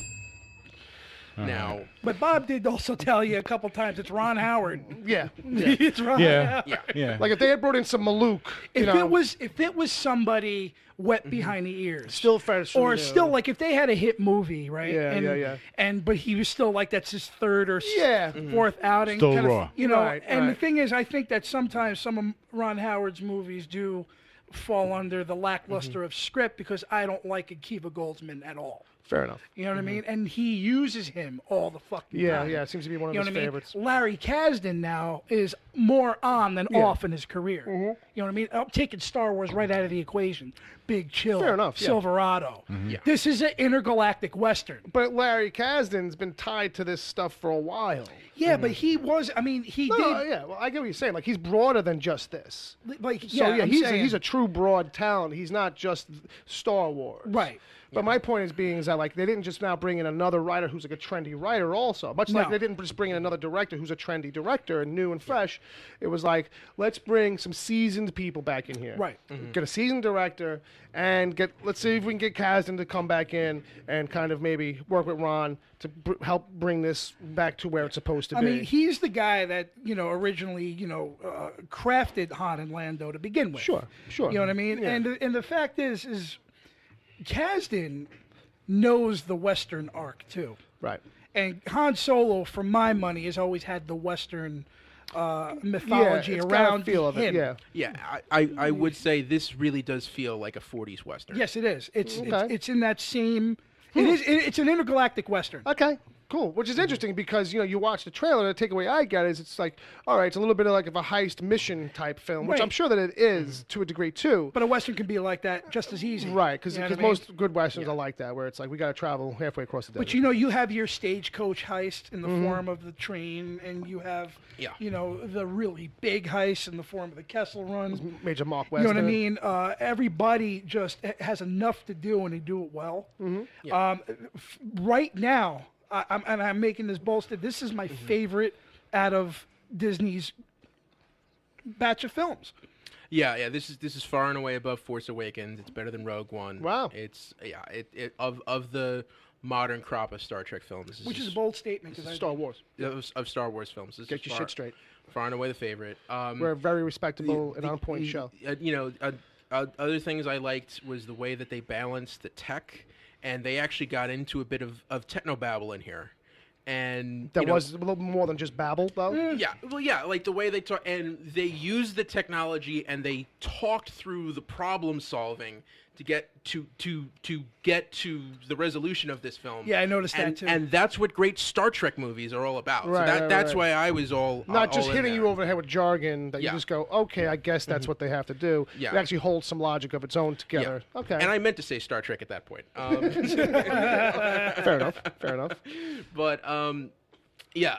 Now, But Bob did also tell you a couple times it's Ron Howard. Yeah. It's Ron Yeah. Howard. Yeah. Like if they had brought in some Maluk, If it was somebody wet behind the ears, still fresh. or still like if they had a hit movie, right? Yeah, and, yeah. And but he was still like that's his third or Yeah. fourth outing. Still kind of, raw. you know. Right, and the right. thing is, I think that sometimes some of Ron Howard's movies do fall under the lackluster of script because I don't like Akiva Goldsman at all. Fair enough. You know what I mean? And he uses him all the fucking time. Yeah, it seems to be one of You know his what I mean? favorites. Larry Kasdan now is more on than off in his career. You know what I mean? I'm taking Star Wars right out of the equation. Big Chill, Fair enough, yeah. Silverado. Yeah. This is an intergalactic Western. But Larry Kasdan's been tied to this stuff for a while. Yeah, but he was, I mean, he No, did. yeah, well, I get what you're saying. Like, he's broader than just this. Like, So, yeah, I'm he's saying- a true broad talent. He's not just Star Wars. Right. But my point is that, like, they didn't just now bring in another writer who's like a trendy writer also. Much like No. they didn't just bring in another director who's a trendy director and new and fresh. It was like, let's bring some seasoned people back in here. Right. Get a seasoned director and let's see if we can get Kasdan to come back in and kind of maybe work with Ron to help bring this back to where it's supposed to I be. mean, he's the guy that, originally, crafted Han and Lando to begin with. Sure. You know what I mean? Yeah. And the fact is Kasdan knows the Western arc too. Right. And Han Solo, for my money, has always had the Western mythology it's got a around feel of him. it. Yeah. Yeah, I would say this really does feel like a 40s Western. Yes, it is. It's Okay. it's in that same. It's an intergalactic Western. Okay, cool. Which is interesting because you watch the trailer. The takeaway I get is it's like, all right, it's a little bit of like a heist mission type film, which Right. I'm sure that it is to a degree too. But a Western can be like that just as easy. Right, because You know what I mean? most good westerns are like that, where it's like we got to travel halfway across the desert. But you have your stagecoach heist in the form of the train, and you have, Yeah. the really big heist in the form of the Kessel Run. Major Mark You know what I Western. mean? Everybody just has enough to do, and they do it well. Right now, I'm making this boasted. This is my favorite out of Disney's batch of films. Yeah. This is far and away above Force Awakens. It's better than Rogue One. Wow. It's of the modern crop of Star Trek films. This Which is a just- bold statement because Star Wars. of Star Wars films. This Get is your far, shit straight. Far and away the favorite. We're a very respectable and on-point show. Other things I liked was the way that they balanced the tech, and they actually got into a bit of technobabble in here. And That was a little more than just babble, though. yeah, like the way they talk, and they used the technology and they talked through the problem solving to get to the resolution of this film. Yeah, I noticed that and, too. And that's what great Star Trek movies are all about. Right, so right, that's right. why I was all Not just all in hitting there. you over the head with jargon that you Yeah. just go, okay, I guess that's what they have to do. Yeah. It actually holds some logic of its own together. Okay. And I meant to say Star Trek at that point. Fair enough. Fair enough. But yeah.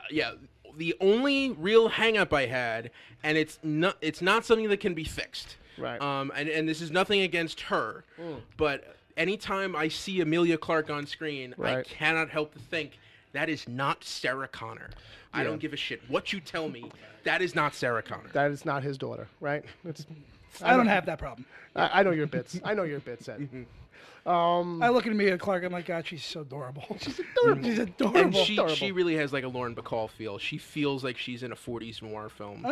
The only real hang-up I had, and it's not something that can be fixed. Right. And this is nothing against her, but anytime I see Amelia Clarke on screen, I Right. cannot help but think that is not Sarah Connor. I don't give a shit what you tell me. That is not Sarah Connor. That is not his daughter, right? I don't have that problem. I know your bits. I know your bits, Ed. I look at Amelia Clark, I'm like, God, she's so adorable. She's adorable. She's adorable. And she really has like a Lauren Bacall feel. She feels like she's in a 40s noir film.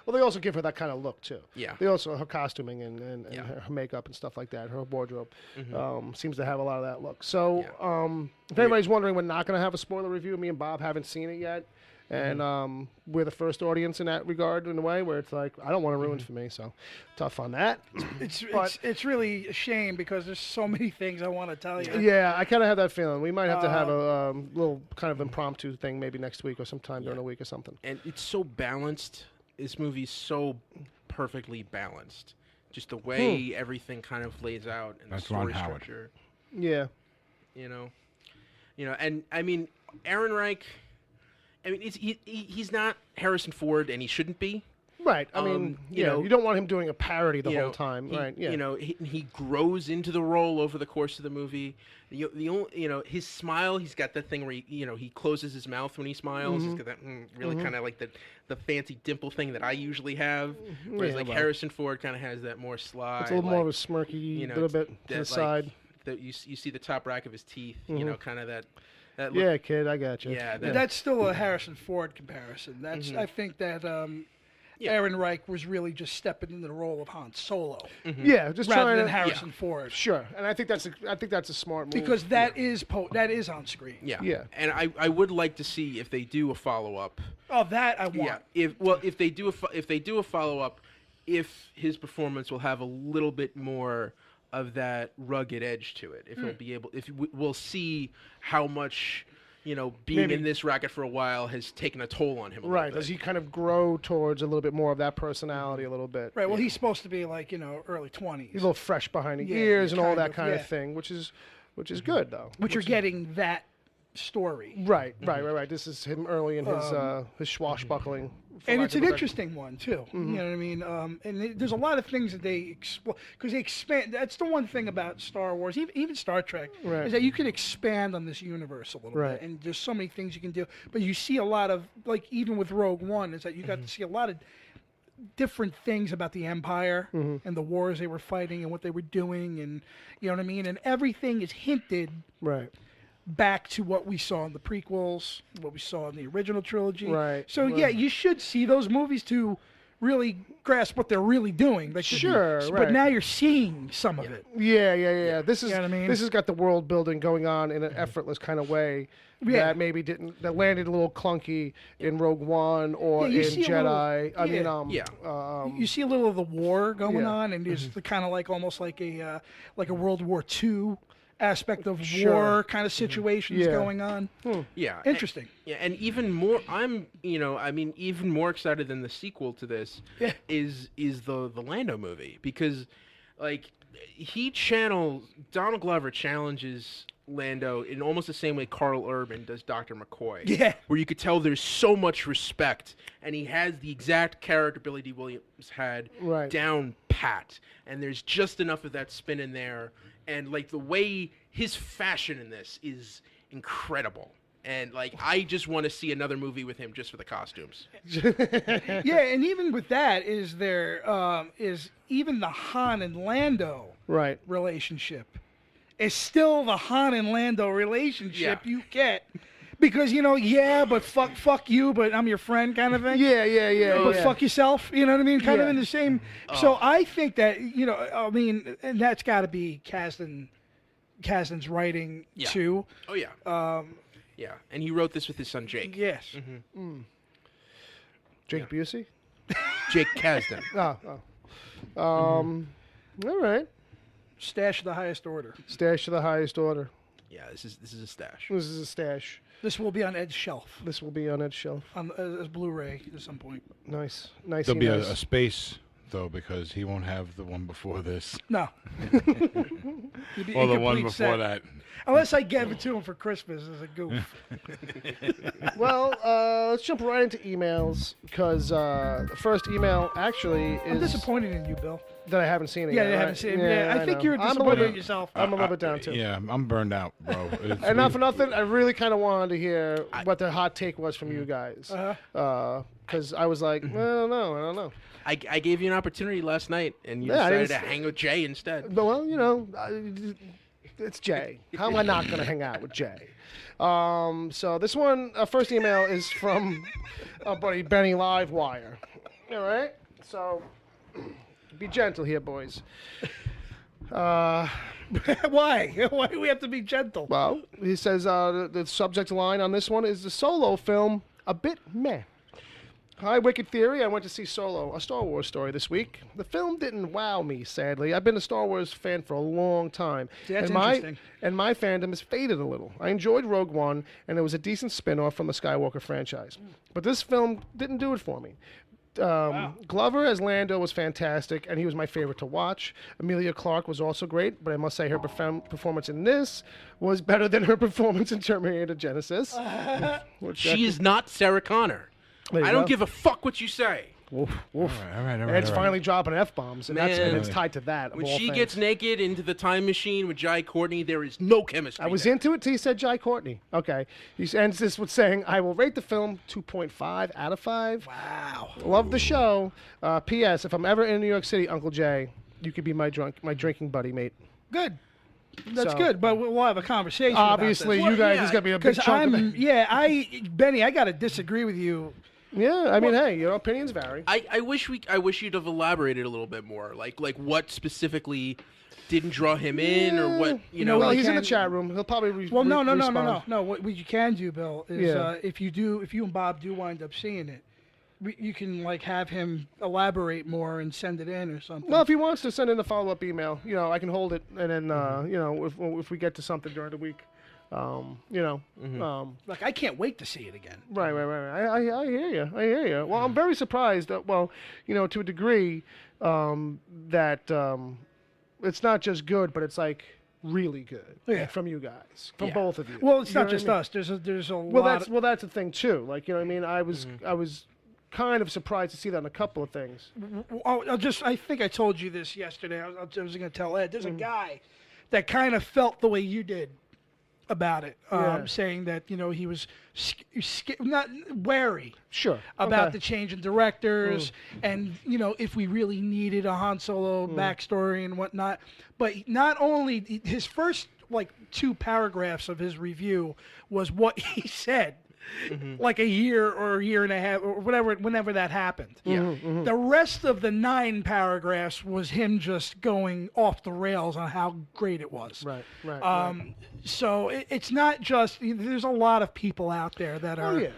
Well, they also give her that kind of look too. Yeah. They also her costuming and Yeah. her makeup and stuff like that. Her wardrobe seems to have a lot of that look. So, Yeah. if anybody's wondering, we're not going to have a spoiler review. Me and Bob haven't seen it yet, and we're the first audience in that regard, in a way where it's like I don't want to ruin it for me. So, tough on that. It's really a shame because there's so many things I want to tell you. Yeah, I kind of have that feeling. We might have to have a little kind of impromptu thing maybe next week or sometime during the week or something. And it's so balanced. This movie's so perfectly balanced. Just the way everything kind of lays out and That's the story Ron Howard. structure. Yeah. You know, and I mean, Aaron Reich. I mean, he's not Harrison Ford, and he shouldn't be. Right. I mean, you don't want him doing a parody the whole time, right? Yeah. You know, he grows into the role over the course of the movie. The only, his smile, he's got that thing where he closes his mouth when he smiles. He's got that really kind of like the fancy dimple thing that I usually have. Whereas Yeah, like well. Harrison Ford kind of has that more sly. It's a little more of a smirky little bit to the side. That you see the top rack of his teeth. Kind of that look. Yeah, kid, I got you. Yeah, But that's still a Harrison Ford comparison. That's I think that Aaron Reich was really just stepping into the role of Han Solo Yeah, just rather trying than to. Harrison Ford. Sure, and I think that's a smart move. Because that is on screen. Yeah. Yeah. And I would like to see if they do a follow up. Oh, that I want. Yeah. If they do a follow up, if his performance will have a little bit more rugged edge to it. If he'll be able, we'll see how much, being in this racket for a while has taken a toll on him. A little bit. Does he kind of grow towards a little bit more of that personality a little bit? Right. Well, he's supposed to be like early 20s. He's a little fresh behind the ears and all that kind of thing, which is good though. Which you're getting that story. Right. This is him early in his swashbuckling. And it's an interesting one too. You know what I mean? And there's a lot of things that they explore because they expand. That's the one thing about Star Wars, even Star Trek, is that you can expand on this universe a little bit. And there's so many things you can do. But you see a lot of, like, even with Rogue One, is that you got to see a lot of different things about the Empire and the wars they were fighting and what they were doing, and you know what I mean. And everything is hinted back to what we saw in the prequels, what we saw in the original trilogy. So yeah, you should see those movies to really grasp what they're really doing. Like, but now you're seeing some of it. Yeah. This is, you know what I mean? This has got the world building going on in an effortless kind of way that maybe that landed a little clunky in Rogue One or in Jedi. You see a little of the war going on, and there's the kind of like almost like a World War II aspect of war kind of situations going on. Yeah, interesting. And even more, even more excited than the sequel to this is the Lando movie, because like Donald Glover challenges Lando in almost the same way Carl Urban does Dr. McCoy. Yeah, where you could tell there's so much respect, and he has the exact character Billy D. Williams had down pat, and there's just enough of that spin in there. And like the way his fashion in this is incredible, and like I just want to see another movie with him just for the costumes. Yeah, and even with that, is even the Han and Lando relationship is still the Han and Lando relationship you get. Because, but fuck you, but I'm your friend kind of thing. Yeah. But fuck yourself, you know what I mean? Kind of in the same. So I think that, and that's got to be Kasdan's writing too. Oh, yeah. Yeah, and he wrote this with his son, Jake. Yes. Jake Busey? Jake Kasdan. All right. Stash of the highest order. Stash of the highest order. Yeah, this is a stash. This is a stash. This will be on Ed's shelf. This will be on Ed's shelf. As Blu-ray at some point. Nice. There'll be a space, though, because he won't have the one before this. No. Or the one before that. Unless I gave it to him for Christmas as a goof. Well, let's jump right into emails, because the first email actually is... I'm disappointed in you, Bill. That I haven't seen it yet. Yeah, you haven't seen it. Yeah, I think you're disappointed in yourself. I'm a little bit down, too. Yeah, I'm burned out, bro. And not for nothing, I really kind of wanted to hear what the hot take was from you guys. Because I was like, I don't know. I gave you an opportunity last night, and you decided to hang with Jay instead. Well, it's Jay. How am I not going to hang out with Jay? So this one, first email is from our buddy Benny Livewire. All right? So... be gentle here, boys. Why? Why do we have to be gentle? Well, he says the subject line on this one is the Solo film a bit meh. Hi, Wicked Theory. I went to see Solo, a Star Wars story this week. The film didn't wow me, sadly. I've been a Star Wars fan for a long time. See, that's interesting. And my fandom has faded a little. I enjoyed Rogue One, and it was a decent spin-off from the Skywalker franchise. But this film didn't do it for me. Glover as Lando was fantastic, and he was my favorite to watch. Emilia Clarke was also great, but I must say her performance in this was better than her performance in Terminator Genesis. She is not Sarah Connor. I don't give a fuck what you say. Oof. All right. Ed's finally dropping F-bombs, and it's tied to that. When she gets naked into the time machine with Jai Courtney, there is no chemistry. I was into it till you said Jai Courtney. Okay. He ends this with saying, I will rate the film 2.5 out of 5. Wow. Love the show. P.S. If I'm ever in New York City, Uncle Jay, you could be my drinking buddy, mate. Good. That's good, but we'll have a conversation. Obviously, you guys is gonna be a big chunk of it. Benny, I got to disagree with you. Yeah, I mean, hey, your opinions vary. I wish you'd have elaborated a little bit more, like what specifically didn't draw him in, or what Well, he's in the chat room. He'll probably respond. No. What you can do, Bill, is if you and Bob do wind up seeing it, you can like have him elaborate more and send it in or something. Well, if he wants to send in a follow-up email, I can hold it, and then if we get to something during the week, Like I can't wait to see it again. Right. I hear you. Well, I'm very surprised. To a degree, that it's not just good, but it's like really good from you guys, from both of you. Well, it's not know just what I mean? us. There's a lot. That's the thing too. Like I was kind of surprised to see that in a couple of things. I think I told you this yesterday. I was going to tell Ed. There's a guy that kind of felt the way you did about it, saying that he was not wary, about the change in directors, and if we really needed a Han Solo backstory and whatnot. But not only his first 2 paragraphs of his review was what he said. Like a year or a year and a half or whatever, whenever that happened. The rest of the 9 paragraphs was him just going off the rails on how great it was. Right. So it's not just, there's a lot of people out there that are,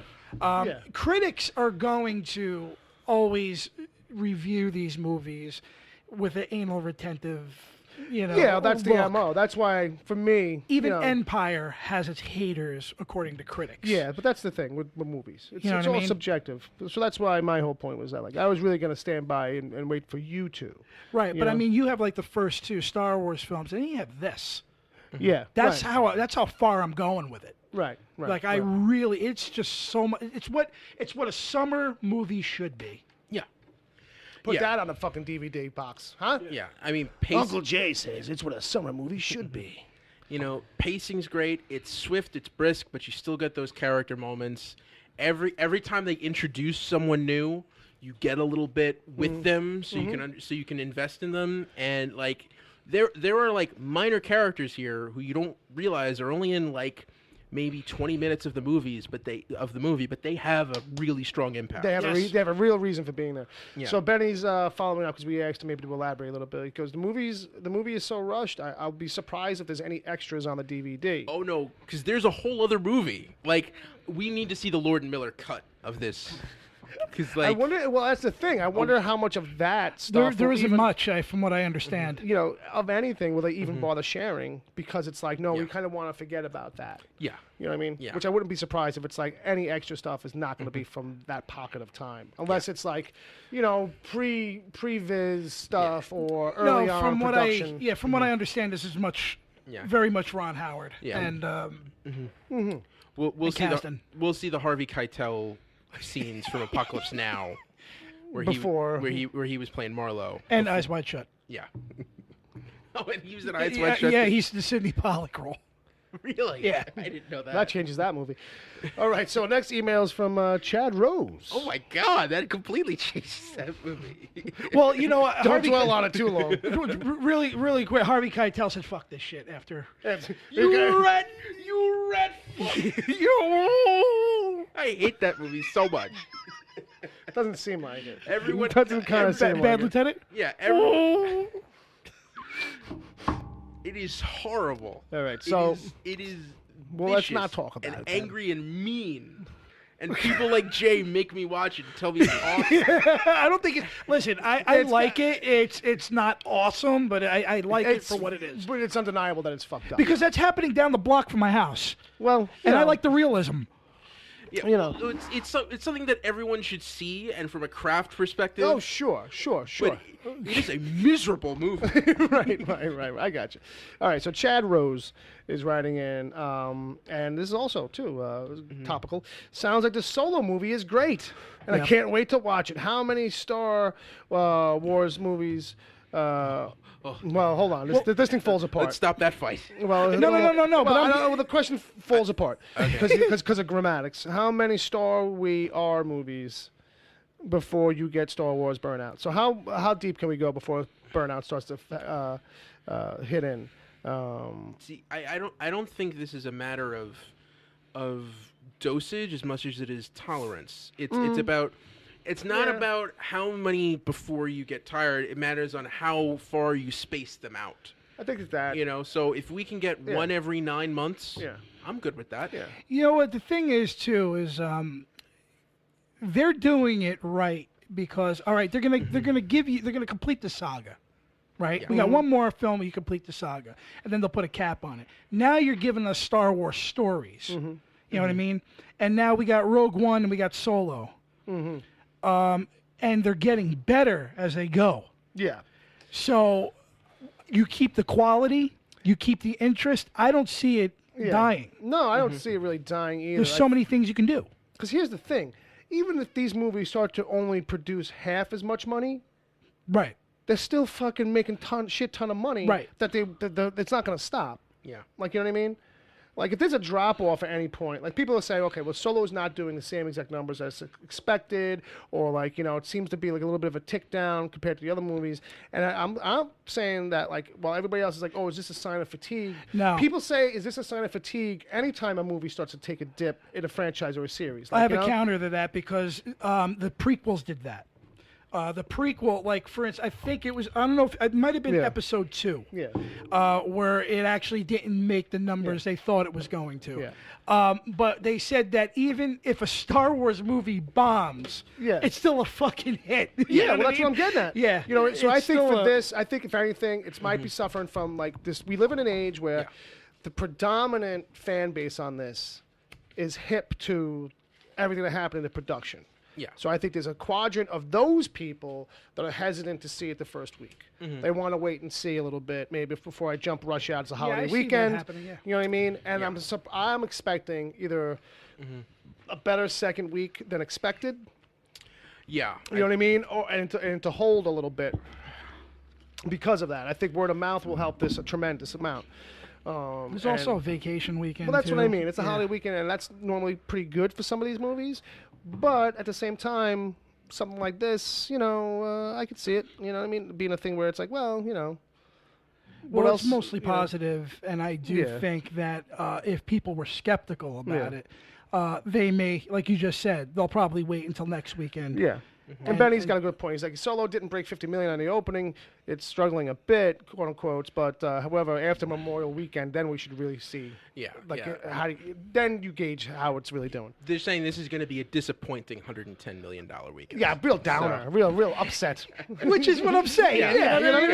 critics are going to always review these movies with an anal retentive, that's the look. MO. That's why, for me, even Empire has its haters, according to critics. Yeah, but that's the thing with movies. It's what I all mean? subjective. So that's why my whole point was that, I was really going to stand by and wait for you to. Right, but I mean, you have the first 2 Star Wars films, and then you have this. Yeah, that's how far I'm going with it. Right. I really, it's just so much. It's what a summer movie should be. Put that on a fucking DVD box, huh? Yeah, I mean, Uncle Jay says it's what a summer movie should be. Pacing's great. It's swift, it's brisk, but you still get those character moments. Every time they introduce someone new, you get a little bit with them, so you can invest in them. And there are minor characters here who you don't realize are only in maybe 20 minutes of the movie, but they have a really strong impact. They have a real reason for being there. Yeah. So Benny's following up because we asked him maybe to elaborate a little bit because the movie is so rushed. I'll be surprised if there's any extras on the DVD. Oh no, because there's a whole other movie. We need to see the Lord and Miller cut of this. Because I wonder. Well, that's the thing. I wonder how much of that stuff. There isn't much, from what I understand. Of anything, will they even bother sharing? Because it's we kind of want to forget about that. Yeah. You know what I mean? Yeah. Which I wouldn't be surprised if it's any extra stuff is not going to be from that pocket of time, unless it's pre-viz stuff or early on from production. From what I understand, this is very much Ron Howard. Yeah. And we'll see the Harvey Keitel scenes from Apocalypse Now, where he was playing Marlowe and Eyes Wide Shut. Yeah. And he was in Eyes Wide Shut. Yeah, he's the Sidney Pollack role. Really? Yeah. I didn't know that. That changes that movie. All right, so next email is from Chad Rose. Oh my God, that completely changes that movie. Well, don't dwell on it too long. Really, really quick. Harvey Keitel said, "Fuck this shit." After you rat fuck. I hate that movie so much. It doesn't seem like it. Everyone doesn't kind of seem Bad like Lieutenant. Yeah. It is horrible. All right, so it is. Well, let's not talk about and it. And angry and mean. And people like Jay make me watch it and tell me it's awesome. I don't think it. Listen, I like it. It's not awesome, but I like it for what it is. But it's undeniable that it's fucked up. Because that's happening down the block from my house. Well, I like the realism. Yeah, it's something that everyone should see, and from a craft perspective. Oh, sure. But it is a miserable movie. right. I got you. All right, so Chad Rose is writing in, and this is also, too, topical. Sounds like the Solo movie is great, and I can't wait to watch it. How many Star Wars movies... Well, hold on. This thing falls apart. Let's stop that fight. Well, no. Well, I don't know. The question falls apart because of grammatics. How many Star We Are movies before you get Star Wars Burnout? So how deep can we go before Burnout starts to hit in? See, I don't think this is a matter of dosage as much as it is tolerance. It's about. It's not about how many before you get tired. It matters on how far you space them out. I think it's that. So if we can get one every 9 months, I'm good with that. Yeah. You know what the thing is too is they're doing it right because all right, they're gonna complete the saga. Right, we got one more film where you complete the saga, and then they'll put a cap on it. Now you're giving us Star Wars stories. You know what I mean? And now we got Rogue One and we got Solo. And they're getting better as they go. Yeah. So you keep the quality, you keep the interest. I don't see it dying. No, I don't see it really dying either. There's so many things you can do. Because here's the thing. Even if these movies start to only produce half as much money, right, they're still fucking making shit ton of money. Right. That it's not going to stop. Yeah. Like, you know what I mean? Like, if there's a drop-off at any point, like, people will say, okay, well, Solo's not doing the same exact numbers as expected, or, like, you know, it seems to be, like, a little bit of a tick down compared to the other movies. And I'm saying that, like, while everybody else is like, oh, is this a sign of fatigue? No. People say, is this a sign of fatigue anytime a movie starts to take a dip in a franchise or a series? Like, I have a counter to that because the prequels did that. The prequel, like, for instance, I think it was, I don't know if it might have been episode 2. Yeah. Where it actually didn't make the numbers they thought it was going to. Yeah. But they said that even if a Star Wars movie bombs, it's still a fucking hit. Yeah, well, that's what I'm getting at. Yeah. You know, so I think for this, this, I think if anything, it might be suffering from, like, this. We live in an age where the predominant fan base on this is hip to everything that happened in the production. Yeah. So I think there's a quadrant of those people that are hesitant to see it the first week. They want to wait and see a little bit, maybe before I jump rush out. It's a holiday I see that weekend. happening, yeah. You know what I mean? And I'm expecting either a better second week than expected. Yeah. You know what I mean? And to hold a little bit because of that. I think word of mouth will help this a tremendous amount. There's also a vacation weekend. Well, that's what too. I mean. It's a holiday weekend, and that's normally pretty good for some of these movies. But at the same time, something like this, you know, I could see it. You know what I mean? Being a thing where it's like, well, you know. Well, it's mostly positive, and I do think that if people were skeptical about it, they may, like you just said, they'll probably wait until next weekend. Yeah. And Benny's got a good point. He's like, Solo didn't break 50 million on the opening. It's struggling a bit, quote unquote. But however, after Memorial Weekend, then we should really see. Yeah. Like, then you gauge how it's really doing. They're saying this is going to be a disappointing $110 million weekend. Yeah, real downer, real upset. Which is what I'm saying. Yeah, you know what I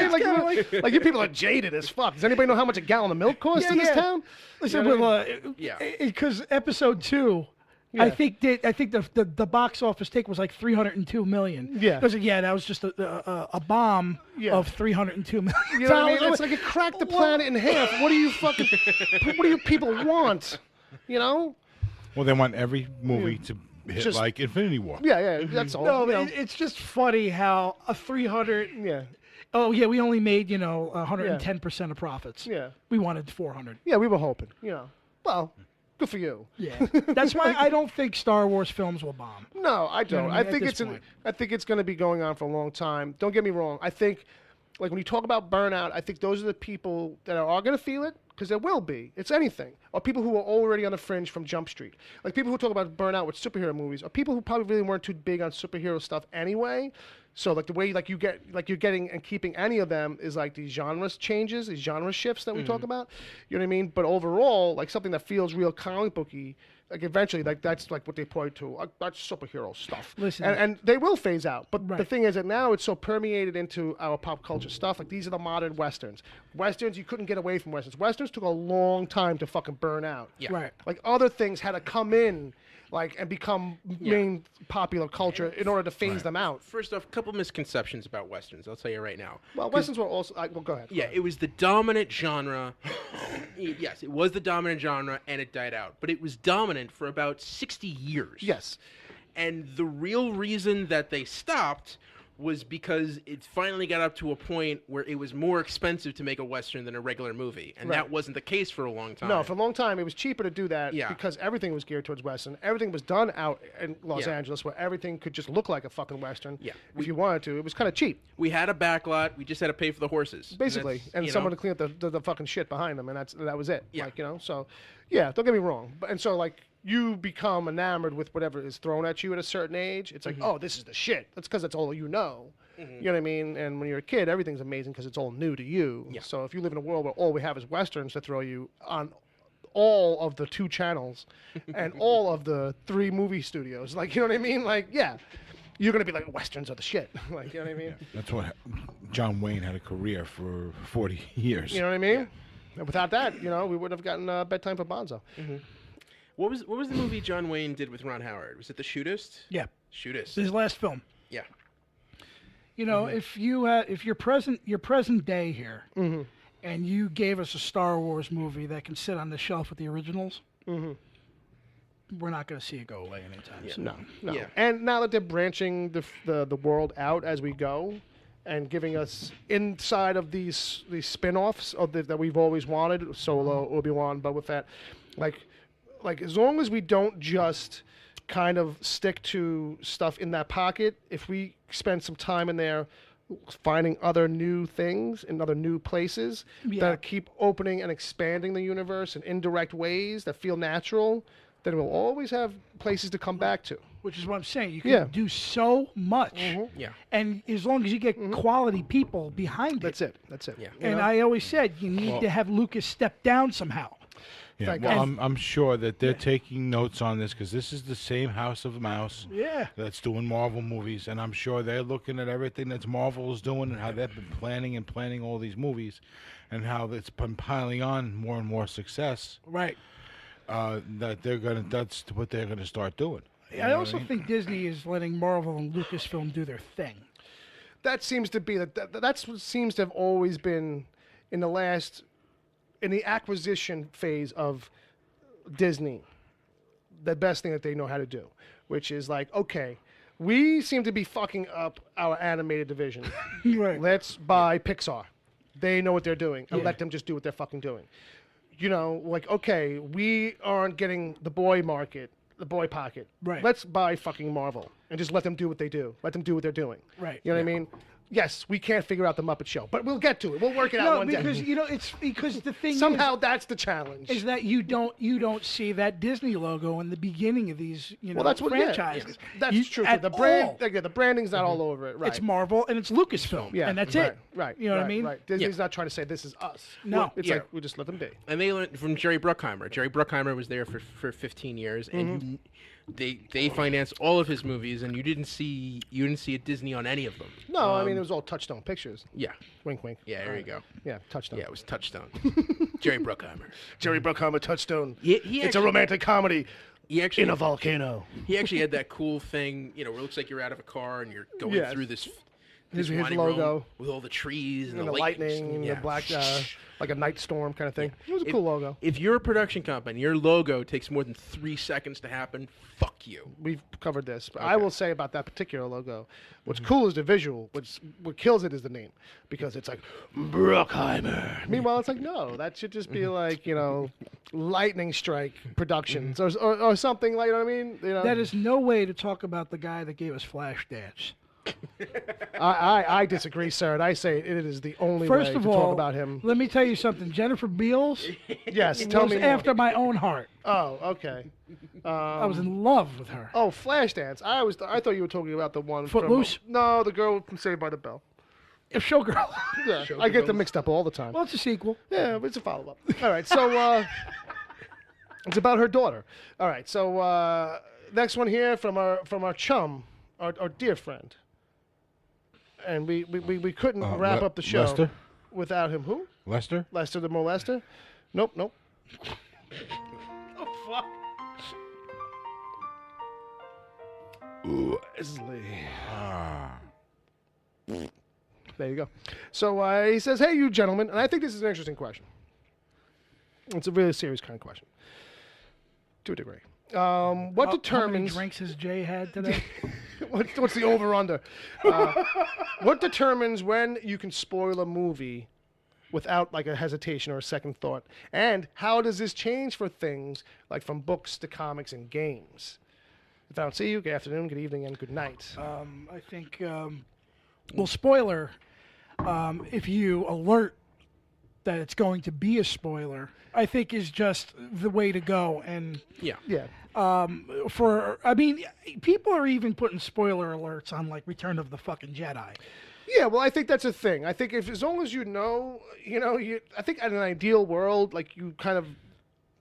mean? Like you people are jaded as fuck. Does anybody know how much a gallon of milk costs in this town? Listen, because episode 2. Yeah. I think the box office take was like 302 million. Yeah. That was just a bomb of 302 million. You know what I mean? It's like it cracked the planet in half. What do you people want? You know? Well, they want every movie to hit like Infinity War. Yeah, that's all. No, you know? it's just funny how a 300. Yeah. Oh yeah, we only made 110% of profits. Yeah. We wanted 400. Yeah, we were hoping. You know. Well. Good for you. Yeah, that's why I don't think Star Wars films will bomb. No, I don't. You know what I mean? I think it's going to be going on for a long time. Don't get me wrong. I think, like when you talk about burnout, I think those are the people that are going to feel it because there will be. It's anything. Or people who are already on the fringe from Jump Street. Like people who talk about burnout with superhero movies, or people who probably really weren't too big on superhero stuff anyway. So like the way you're getting and keeping any of them is like these genre changes, these genre shifts that we talk about. You know what I mean? But overall, like something that feels real comic booky, like eventually, like that's like what they point to. That's superhero stuff. Listen, and they will phase out. But the thing is that now it's so permeated into our pop culture stuff. Like these are the modern westerns. Westerns, you couldn't get away from westerns. Westerns took a long time to fucking burn out. Yeah. Right. Like other things had to come in. Like and become main popular culture in order to phase them out. First off, a couple misconceptions about westerns. I'll tell you right now. Well, westerns were also. Well, go ahead. Yeah, it was the dominant genre. Yes, it was the dominant genre, and it died out. But it was dominant for about 60 years. Yes. And the real reason that they stopped was because it finally got up to a point where it was more expensive to make a Western than a regular movie. And that wasn't the case for a long time. No, for a long time, it was cheaper to do that because everything was geared towards Western. Everything was done out in Los Angeles where everything could just look like a fucking Western if you wanted to. It was kind of cheap. We had a backlot. We just had to pay for the horses. Basically. And someone to clean up the fucking shit behind them. And that was it. Yeah. Like, you know, so, yeah, don't get me wrong. And so, like, you become enamored with whatever is thrown at you at a certain age. It's like, oh, this is the shit. That's because that's all you know. You know what I mean? And when you're a kid, everything's amazing because it's all new to you. Yeah. So if you live in a world where all we have is Westerns to throw you on all of the 2 channels and all of the 3 movie studios. Like, you know what I mean? Like, yeah, you're gonna be like, Westerns are the shit. Like, you know what I mean? That's what John Wayne had a career for 40 years. You know what I mean? And without that, we wouldn't have gotten Bedtime for Bonzo. What was the movie John Wayne did with Ron Howard? Was it The Shootist? Yeah. Shootist. His last film. Yeah. If you're present day here, and you gave us a Star Wars movie that can sit on the shelf with the originals, we're not going to see it go away anytime soon. No. Yeah. And now that they're branching the world out as we go, and giving us inside of these spin-offs that we've always wanted, Solo, Obi-Wan, Boba Fett, like as long as we don't just kind of stick to stuff in that pocket, if we spend some time in there finding other new things in other new places that keep opening and expanding the universe in indirect ways that feel natural, then we'll always have places to come back to. Which is what I'm saying. You can do so much. Yeah. And as long as you get quality people behind That's it. Yeah. And I always said you need to have Lucas step down somehow. Yeah, well, I'm sure that they're taking notes on this because this is the same House of Mouse that's doing Marvel movies, and I'm sure they're looking at everything that Marvel is doing and how they've been planning all these movies, and how it's been piling on more and more success. Right. That's what they're gonna start doing. I also think Disney is letting Marvel and Lucasfilm do their thing. That seems to be that's what seems to have always been in the acquisition phase of Disney, the best thing that they know how to do, which is like, okay, we seem to be fucking up our animated division. Right. Let's buy Pixar. They know what they're doing, and let them just do what they're fucking doing. Like, okay, we aren't getting the boy market, the boy pocket. Right. Let's buy fucking Marvel and just let them do what they do. Let them do what they're doing. Right. You know what I mean? Yes, we can't figure out the Muppet Show, but we'll get to it. We'll work it out one day. It's because the thing somehow that's the challenge. Is that you don't see that Disney logo in the beginning of these that's what, franchises. That's true. The branding's not all over it. Right. It's Marvel and it's Lucasfilm. And that's it. Right. You know what I mean? Right. Disney's not trying to say this is us. No. It's like we just let them be. And they learned from Jerry Bruckheimer. Jerry Bruckheimer was there for 15 years, and they financed all of his movies, and you didn't see a Disney on any of them. No, I mean it was all Touchstone Pictures. Yeah. Wink, wink. Yeah, there you go. Yeah, Touchstone. Yeah, it was Touchstone. Jerry Bruckheimer. Jerry Bruckheimer, Touchstone. It's a romantic comedy. In a volcano. He actually had that cool thing, where it looks like you're out of a car and you're going through this his logo with all the trees and the lightning, and the black, like a night storm kind of thing. It was a cool logo. If you're a production company, your logo takes more than 3 seconds to happen. Fuck you. We've covered this, but I will say about that particular logo, what's cool is the visual. What kills it is the name, because it's like Bruckheimer. Meanwhile, it's like no, that should just be like Lightning Strike Productions or something like. You know what I mean? That is no way to talk about the guy that gave us Flashdance. I disagree, sir, and I say it is the only First way of to all, talk about him. Let me tell you something. Jennifer Beals yes, tell me after my own heart. Oh, okay. I was in love with her. Oh, Flashdance. I thought you were talking about the one Footloose? No, the girl from Saved by the Bell. Showgirl. Yeah, I get them mixed up all the time. Well, it's a sequel. Yeah, but it's a follow-up. All right, so it's about her daughter. All right, so next one here from our chum, our dear friend. And we couldn't wrap up the show Lester? without him. Who? Lester? Lester the molester? Nope. Oh, fuck. Leslie. There you go. So he says, hey, you gentlemen, and I think this is an interesting question. It's a really serious kind of question. To a degree. What determines... How many drinks has Jay had today? What's the over-under? What determines when you can spoil a movie without like a hesitation or a second thought? And how does this change for things like from books to comics and games? If I don't see you, good afternoon, good evening, and good night. I think, spoiler, if you alert that it's going to be a spoiler, I think is just the way to go. And yeah. People are even putting spoiler alerts on like Return of the fucking Jedi. Yeah, well, I think that's a thing. I think as long as I think in an ideal world, like you kind of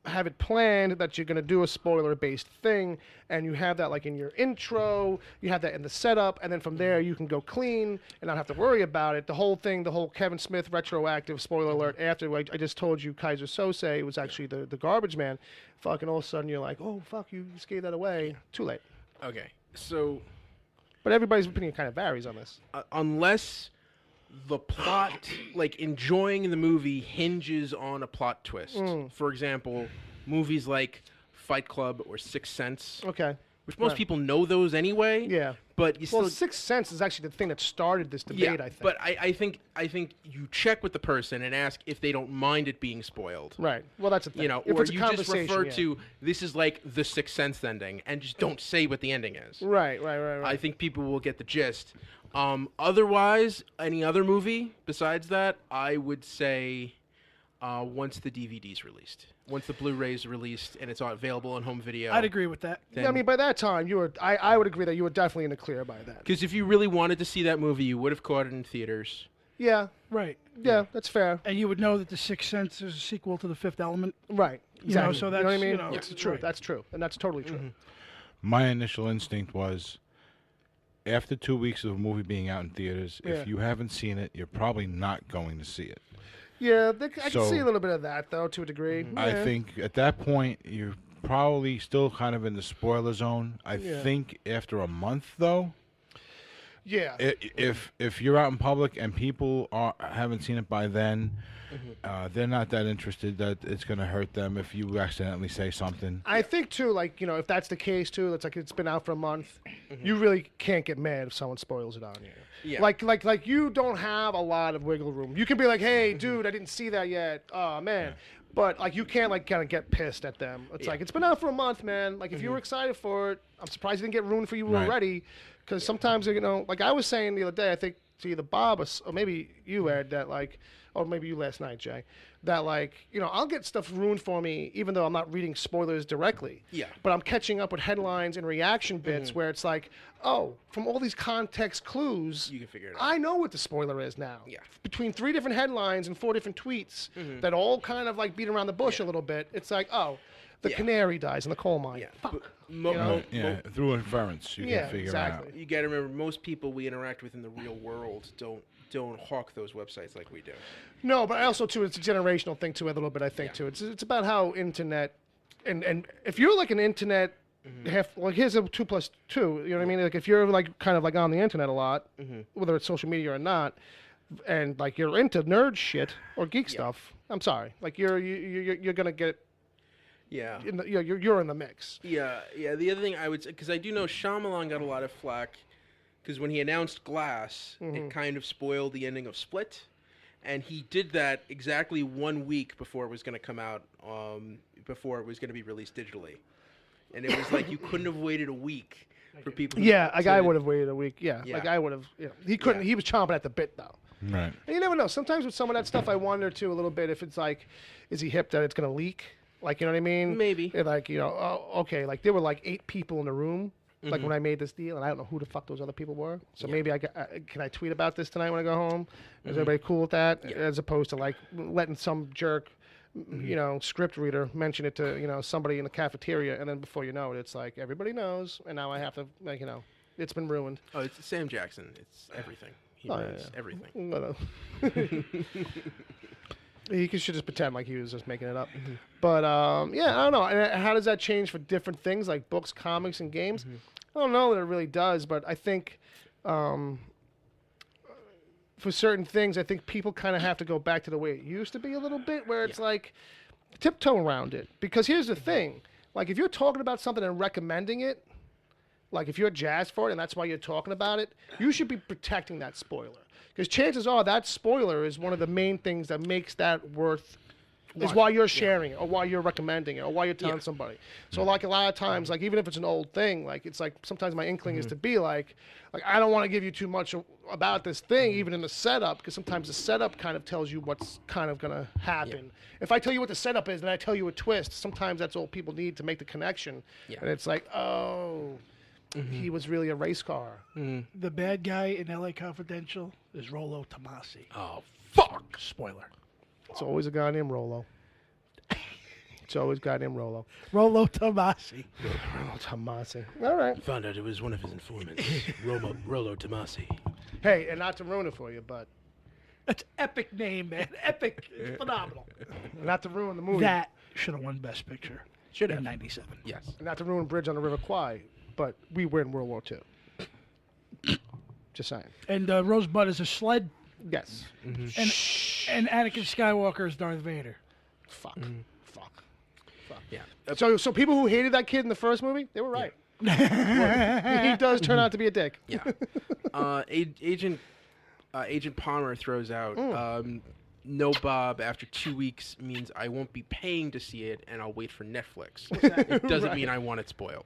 have it planned that you're going to do a spoiler-based thing, and you have that like in your intro, you have that in the setup, and then from there you can go clean and not have to worry about it. The whole thing, the whole Kevin Smith retroactive spoiler alert after I just told you Kaiser Sose was actually the garbage man. Fucking all of a sudden you're like, oh fuck, you just gave that away. Too late. Okay, so But everybody's opinion kind of varies on this. Unless the plot, like enjoying the movie, hinges on a plot twist. For example, movies like Fight Club or Sixth Sense, Okay. which most people know those anyway. Yeah. But you Well, still, Sixth Sense is actually the thing that started this debate, I think. But I think you check with the person and ask if they don't mind it being spoiled. Right. Well, that's the thing. You know, if or it's a you just conversation, refer yeah. to this is like the Sixth Sense ending, and just don't say what the ending is. Right. I think people will get the gist. Otherwise, any other movie besides that, I would say once the DVD's released, once the Blu-ray's released, and it's available on home video. I'd agree with that. Yeah, I mean, by that time, I would agree that you were definitely in the clear by that. Because if you really wanted to see that movie, you would have caught it in theaters. Yeah. Right. Yeah, that's fair. And you would know that The Sixth Sense is a sequel to The Fifth Element. Right. You know, Exactly. so you know what I that's, mean? you know, It's true. right. That's true. And that's totally true. My initial instinct was, after 2 weeks of a movie being out in theaters, Yeah. if you haven't seen it, you're probably not going to see it. Yeah, I can So- see a little bit of that, though, to a degree. I Yeah. think at that point, you're probably still kind of in the spoiler zone. I Yeah. think after a month, though, Yeah. if you're out in public and people haven't seen it by then, they're not that interested that it's going to hurt them if you accidentally say something. I think, too, like, you know, if that's the case, too, it's like it's been out for a month, you really can't get mad if someone spoils it on you. Yeah. Like you don't have a lot of wiggle room. You can be like, hey, dude, I didn't see that yet. Oh, man. But, like, you can't, like, kind of get pissed at them. It's like, it's been out for a month, man. Like, if you were excited for it, I'm surprised it didn't get ruined for you Right. already. Because sometimes, you know, like I was saying the other day, I think to either Bob or maybe you, Ed, that, like, or maybe you last night, Jay, that, like, you know, I'll get stuff ruined for me even though I'm not reading spoilers directly. Yeah. But I'm catching up with headlines and reaction bits where it's like, oh, from all these context clues, You can figure it out. I know what the spoiler is now. Yeah. Between 3 different headlines and 4 different tweets that all kind of like beat around the bush a little bit, it's like, oh, the Yeah. canary dies in the coal mine. Yeah. Fuck. But mo- Yeah, through inference, you Yeah, can figure exactly. it out. You got to remember, most people we interact with in the real world don't hawk those websites like we do. No, but also too, it's a generational thing too, a little bit. I think too. It's about how internet, and if you're like an internet, like here's a 2 + 2. You know what I mean? Like if you're like kind of like on the internet a lot, whether it's social media or not, and like you're into nerd shit or geek stuff. I'm sorry, like you're gonna get Yeah. you're in the mix. Yeah. The other thing I would say, because I do know Shyamalan got a lot of flack, because when he announced Glass, it kind of spoiled the ending of Split, and he did that exactly 1 week before it was going to come out, before it was going to be released digitally, and it was like you couldn't have waited a week for people. Yeah, like I would have waited a week. Yeah, Yeah. like I would have. You know, he couldn't. Yeah. He was chomping at the bit though. Right. And you never know. Sometimes with some of that stuff, I wonder too a little bit if it's like, is he hip that it's gonna leak? Like, you know what I mean? Maybe. And like, you know, oh, okay. Like there were like 8 people in the room. Like when I made this deal, and I don't know who the fuck those other people were. So maybe can I tweet about this tonight when I go home? Is everybody cool with that? As opposed to like letting some jerk, you know, script reader mention it to, you know, somebody in the cafeteria, and then before you know it, it's like everybody knows, and now I have to, like, you know, it's been ruined. Oh, it's Sam Jackson. It's everything. He Oh, knows yeah. everything. No. He should just pretend like he was just making it up. But yeah, I don't know. And how does that change for different things like books, comics, and games? I don't know that it really does, but I think for certain things, I think people kind of have to go back to the way it used to be a little bit, where it's like tiptoe around it. Because here's the thing: like if you're talking about something and recommending it, like if you're jazzed for it and that's why you're talking about it, you should be protecting that spoiler. Because chances are that spoiler is one of the main things that makes that worth, is why you're sharing it, or why you're recommending it, or why you're telling somebody. So like a lot of times, like even if it's an old thing, like it's like sometimes my inkling is to be like I don't want to give you too much about this thing, even in the setup, because sometimes the setup kind of tells you what's kind of going to happen. If I tell you what the setup is and I tell you a twist, sometimes that's all people need to make the connection. And it's like, oh, he was really a race car. The bad guy in L.A. Confidential is Rollo Tomasi. Oh, fuck! Spoiler. It's always a guy named Rollo. It's always a guy named Rollo. Rollo Tomasi. Rollo Tomasi. All right. Found out it was one of his informants, Rollo Tomasi. Hey, and not to ruin it for you, but That's epic name, man. Epic. It's phenomenal. not to ruin the movie. That should have won Best Picture. Should in have. '97. Yes. Not to ruin Bridge on the River Kwai, but we were in World War II. Just saying. And Rosebud is a sled, Yes. and Anakin Skywalker is Darth Vader. Fuck. Fuck. Yeah. So people who hated that kid in the first movie, they were right. He does turn out to be a dick. Yeah. Agent Palmer throws out, no Bob after 2 weeks means I won't be paying to see it, and I'll wait for Netflix. It doesn't mean I want it spoiled.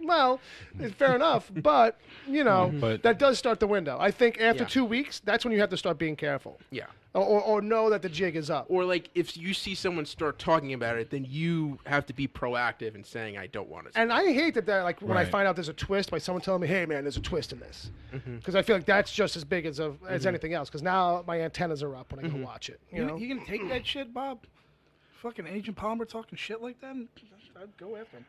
Well, it's fair enough, but, you know, But- that does start the window. I think after Yeah. 2 weeks, that's when you have to start being careful. Yeah. Or know that the jig is up. Or, like, if you see someone start talking about it, then you have to be proactive in saying, I don't want it. And I hate that, like, when I Right. find out there's a twist by someone telling me, hey, man, there's a twist in this. Because I feel like that's just as big as anything else. Because now my antennas are up when I go watch it. You know? You gonna take that shit, Bob? Fucking Agent Palmer talking shit like that? I'd go after him.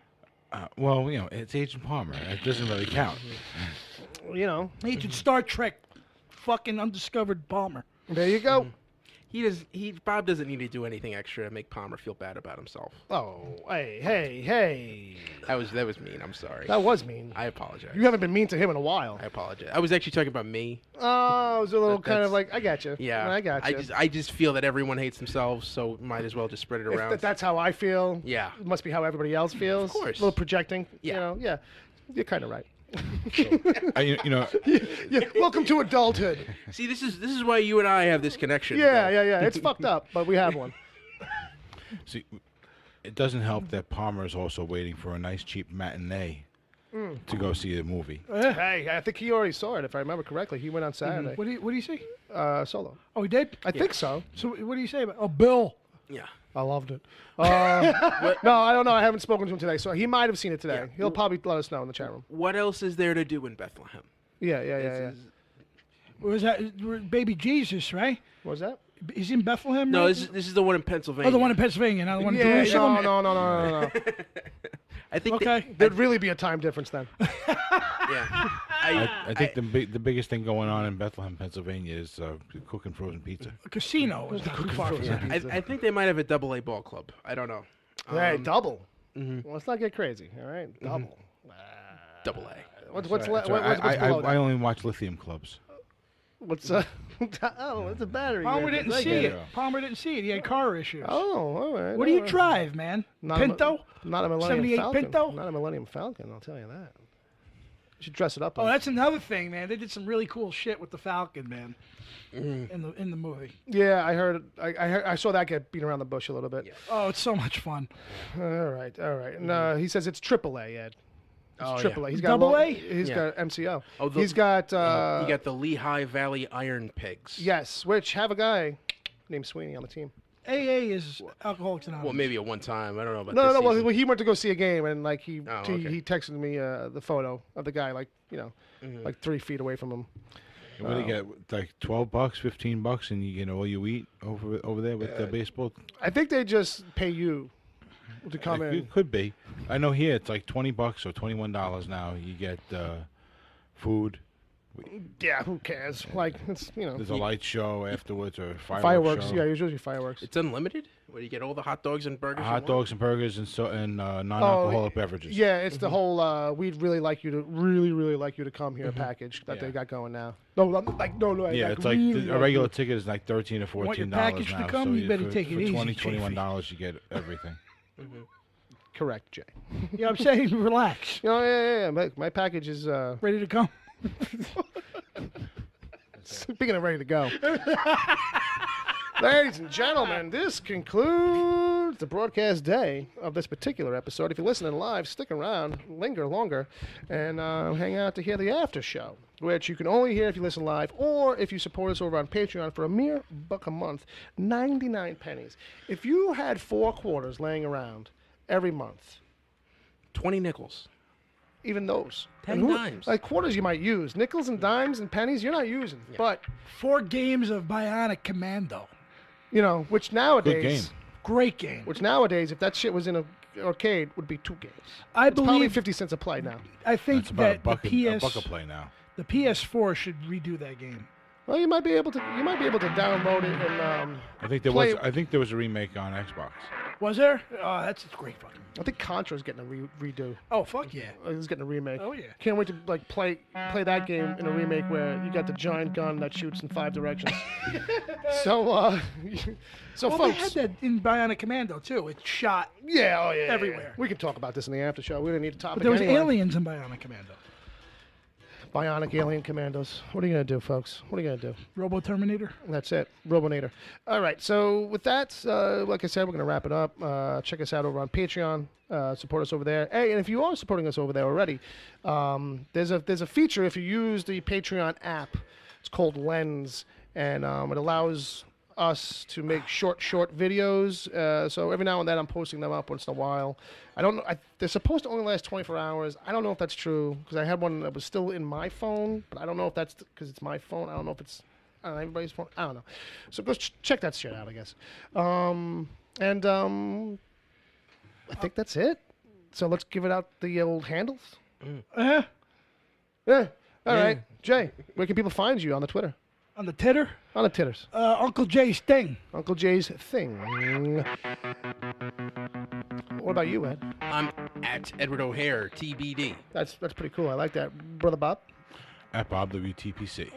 Well, you know, it's Agent Palmer. It doesn't really count. You know, Agent Star Trek, fucking undiscovered Palmer. there you go. Bob doesn't need to do anything extra to make Palmer feel bad about himself. Oh, hey. That was mean. I'm sorry. That was mean. I apologize. You haven't been mean to him in a while. I apologize. I was actually talking about me. Oh, it was a little kind of That's- like, I got you. Yeah. I got you. I just feel that everyone hates themselves, so might as well just spread it around. If that's how I feel. Yeah. It must be how everybody else feels. Of course. A little projecting. Yeah. You know, yeah. You're kind of right. You know, Yeah. Welcome to adulthood. See, this is why you and I have this connection. Yeah. Bill. It's fucked up, but we have one. see, it doesn't help that Palmer is also waiting for a nice cheap matinee to go see the movie. Hey, I think he already saw it, if I remember correctly. He went on Saturday. What do you say? Solo. Oh, he did? I think so. So what do you say about? Oh, Bill. Yeah. I loved it. No, I don't know. I haven't spoken to him today, so he might have seen it today. Yeah. He'll probably let us know in the chat room. What else is there to do in Bethlehem? Yeah. What was that? Baby Jesus, right? What was that? He's in Bethlehem. No, right? this is the one in Pennsylvania. Oh, the one in Pennsylvania, not the one in Yeah, Jerusalem. no. I think. Okay. There'd really be a time difference then. Yeah. I think the biggest thing going on in Bethlehem, Pennsylvania, is cooking frozen pizza. A casino is not too far from that. I think they might have a AA ball club. I don't know. Hey, double. Well, let's not get crazy. All right, double. AA. What's That's what's right. below I that? only watch lithium clubs. What's oh, it's a battery. Palmer there. didn't I see get it. Palmer didn't see it. He had car issues. Oh, all right. What do you all right. drive, man? Not Pinto? Not a Millennium 78 Falcon. Pinto? Not a Millennium Falcon. I'll tell you that. You should dress it up. Oh, like- that's another thing, man. They did some really cool shit with the Falcon, man. In the movie. Yeah, I heard. I saw that get beat around the bush a little bit. Yeah. Oh, it's so much fun. All right. And he says it's AAA, Ed. It's Oh, AAA. yeah. He's got Double A? He's Yeah. got MCO. Oh, He's got. you got the Lehigh Valley Iron Pigs. Yes, which have a guy named Sweeney on the team. AA is Alcoholics Anonymous. Well, maybe at one time. I don't know about No, this no. season. Well, he went to go see a game, and like he okay. he texted me the photo of the guy, like like 3 feet away from him. What do you get? Like $12, $15, and you get all you eat over there with the baseball. I think they just pay you to come in. It could be. I know here it's like $20 or $21 now. You get food. Yeah, who cares? Like it's There's a light show afterwards or fireworks. show. Yeah, usually fireworks. It's unlimited. Where you get all the hot dogs and burgers. you Hot want? dogs and burgers and non-alcoholic beverages. Yeah, it's the whole. We'd really like you to come here package that they Yeah. got going now. No. Yeah, it's like really a regular ticket is like $13 or Want your $14 package to now. come? So You better for, take it for easy, $20, Chafee. $21 you get everything. Correct, Jay. Yeah, I'm saying relax. Yeah. My package is. Ready to come? Speaking of ready to go. Ladies and gentlemen, this concludes the broadcast day of this particular episode. If you're listening live, stick around, linger longer, and hang out to hear the after show, which you can only hear if you listen live or if you support us over on Patreon for a mere $1 a month, 99 pennies. If you had 4 quarters laying around every month, 20 nickels. even those. 10 And dimes. Like quarters you might use. Nickels and dimes and pennies you're not using. But, 4 games of Bionic Commando. which nowadays, game. Great game. Which nowadays, if that shit was in an arcade, would be 2 games. I It's probably believe 50 cents a play now. I think That's about that a buck a play now. the PS4 should redo that game. Well, you might be able to download it and I think there play was. I think there was a remake on Xbox. Was there? Oh, that's a great fucking. I think Contra's getting a redo. Oh fuck yeah! It's getting a remake. Oh, yeah. Can't wait to like play that game in a remake where you got the giant gun that shoots in 5 directions. So Well, folks. they had that in Bionic Commando too. It shot. Yeah, everywhere. We can talk about this in the after show. We don't need to topic. But there was anyway. aliens in Bionic Commando. Bionic alien commandos. What are you gonna do, folks? What are you gonna do? Robo Terminator. That's it. Robonator. All right. So with that, like I said, we're going to wrap it up. Check us out over on Patreon. Support us over there. Hey, and if you are supporting us over there already, there's a feature if you use the Patreon app. It's called Lens, and it allows us to make short videos. So every now and then I'm posting them up once in a while. I don't know. They're supposed to only last 24 hours. I don't know if that's true because I had one that was still in my phone, but I don't know if that's because it's my phone. I don't know if it's on everybody's phone. I don't know. So go check that shit out, I guess. I think that's it. So let's give it out the old handles. Yeah. All right. Jay, where can people find you on the Twitter? On the titter? On the titters. Uncle Jay's thing. Uncle Jay's thing. What about you, Ed? I'm at Edward O'Hare, TBD. That's pretty cool. I like that. Brother Bob? At Bob WTPC.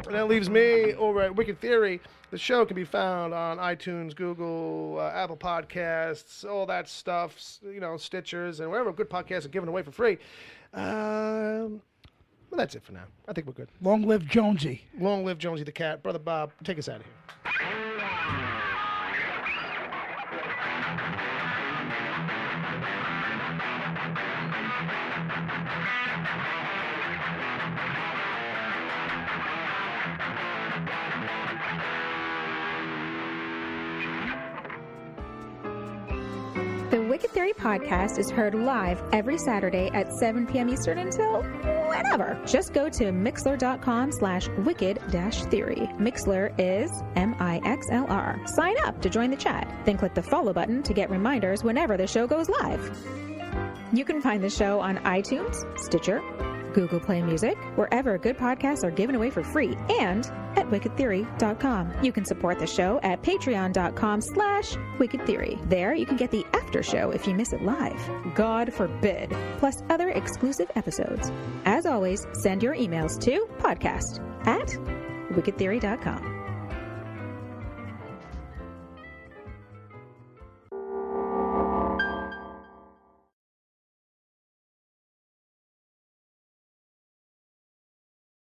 And that leaves me over at Wicked Theory. The show can be found on iTunes, Google, Apple Podcasts, all that stuff, Stitchers, and wherever good podcasts are given away for free. Well, that's it for now. I think we're good. Long live Jonesy. Long live Jonesy the cat. Brother Bob, take us out of here. The Wicked Theory podcast is heard live every Saturday at 7 p.m. Eastern until whenever. Just go to mixler.com/wicked-theory. Mixler is MIXLR. Sign up to join the chat. Then click the follow button to get reminders whenever the show goes live. You can find the show on iTunes, Stitcher, Google Play Music, wherever good podcasts are given away for free, and at wickedtheory.com. You can support the show at patreon.com/wickedtheory. There you can get the after show if you miss it live. God forbid. Plus other exclusive episodes. As always, send your emails to podcast@wickedtheory.com.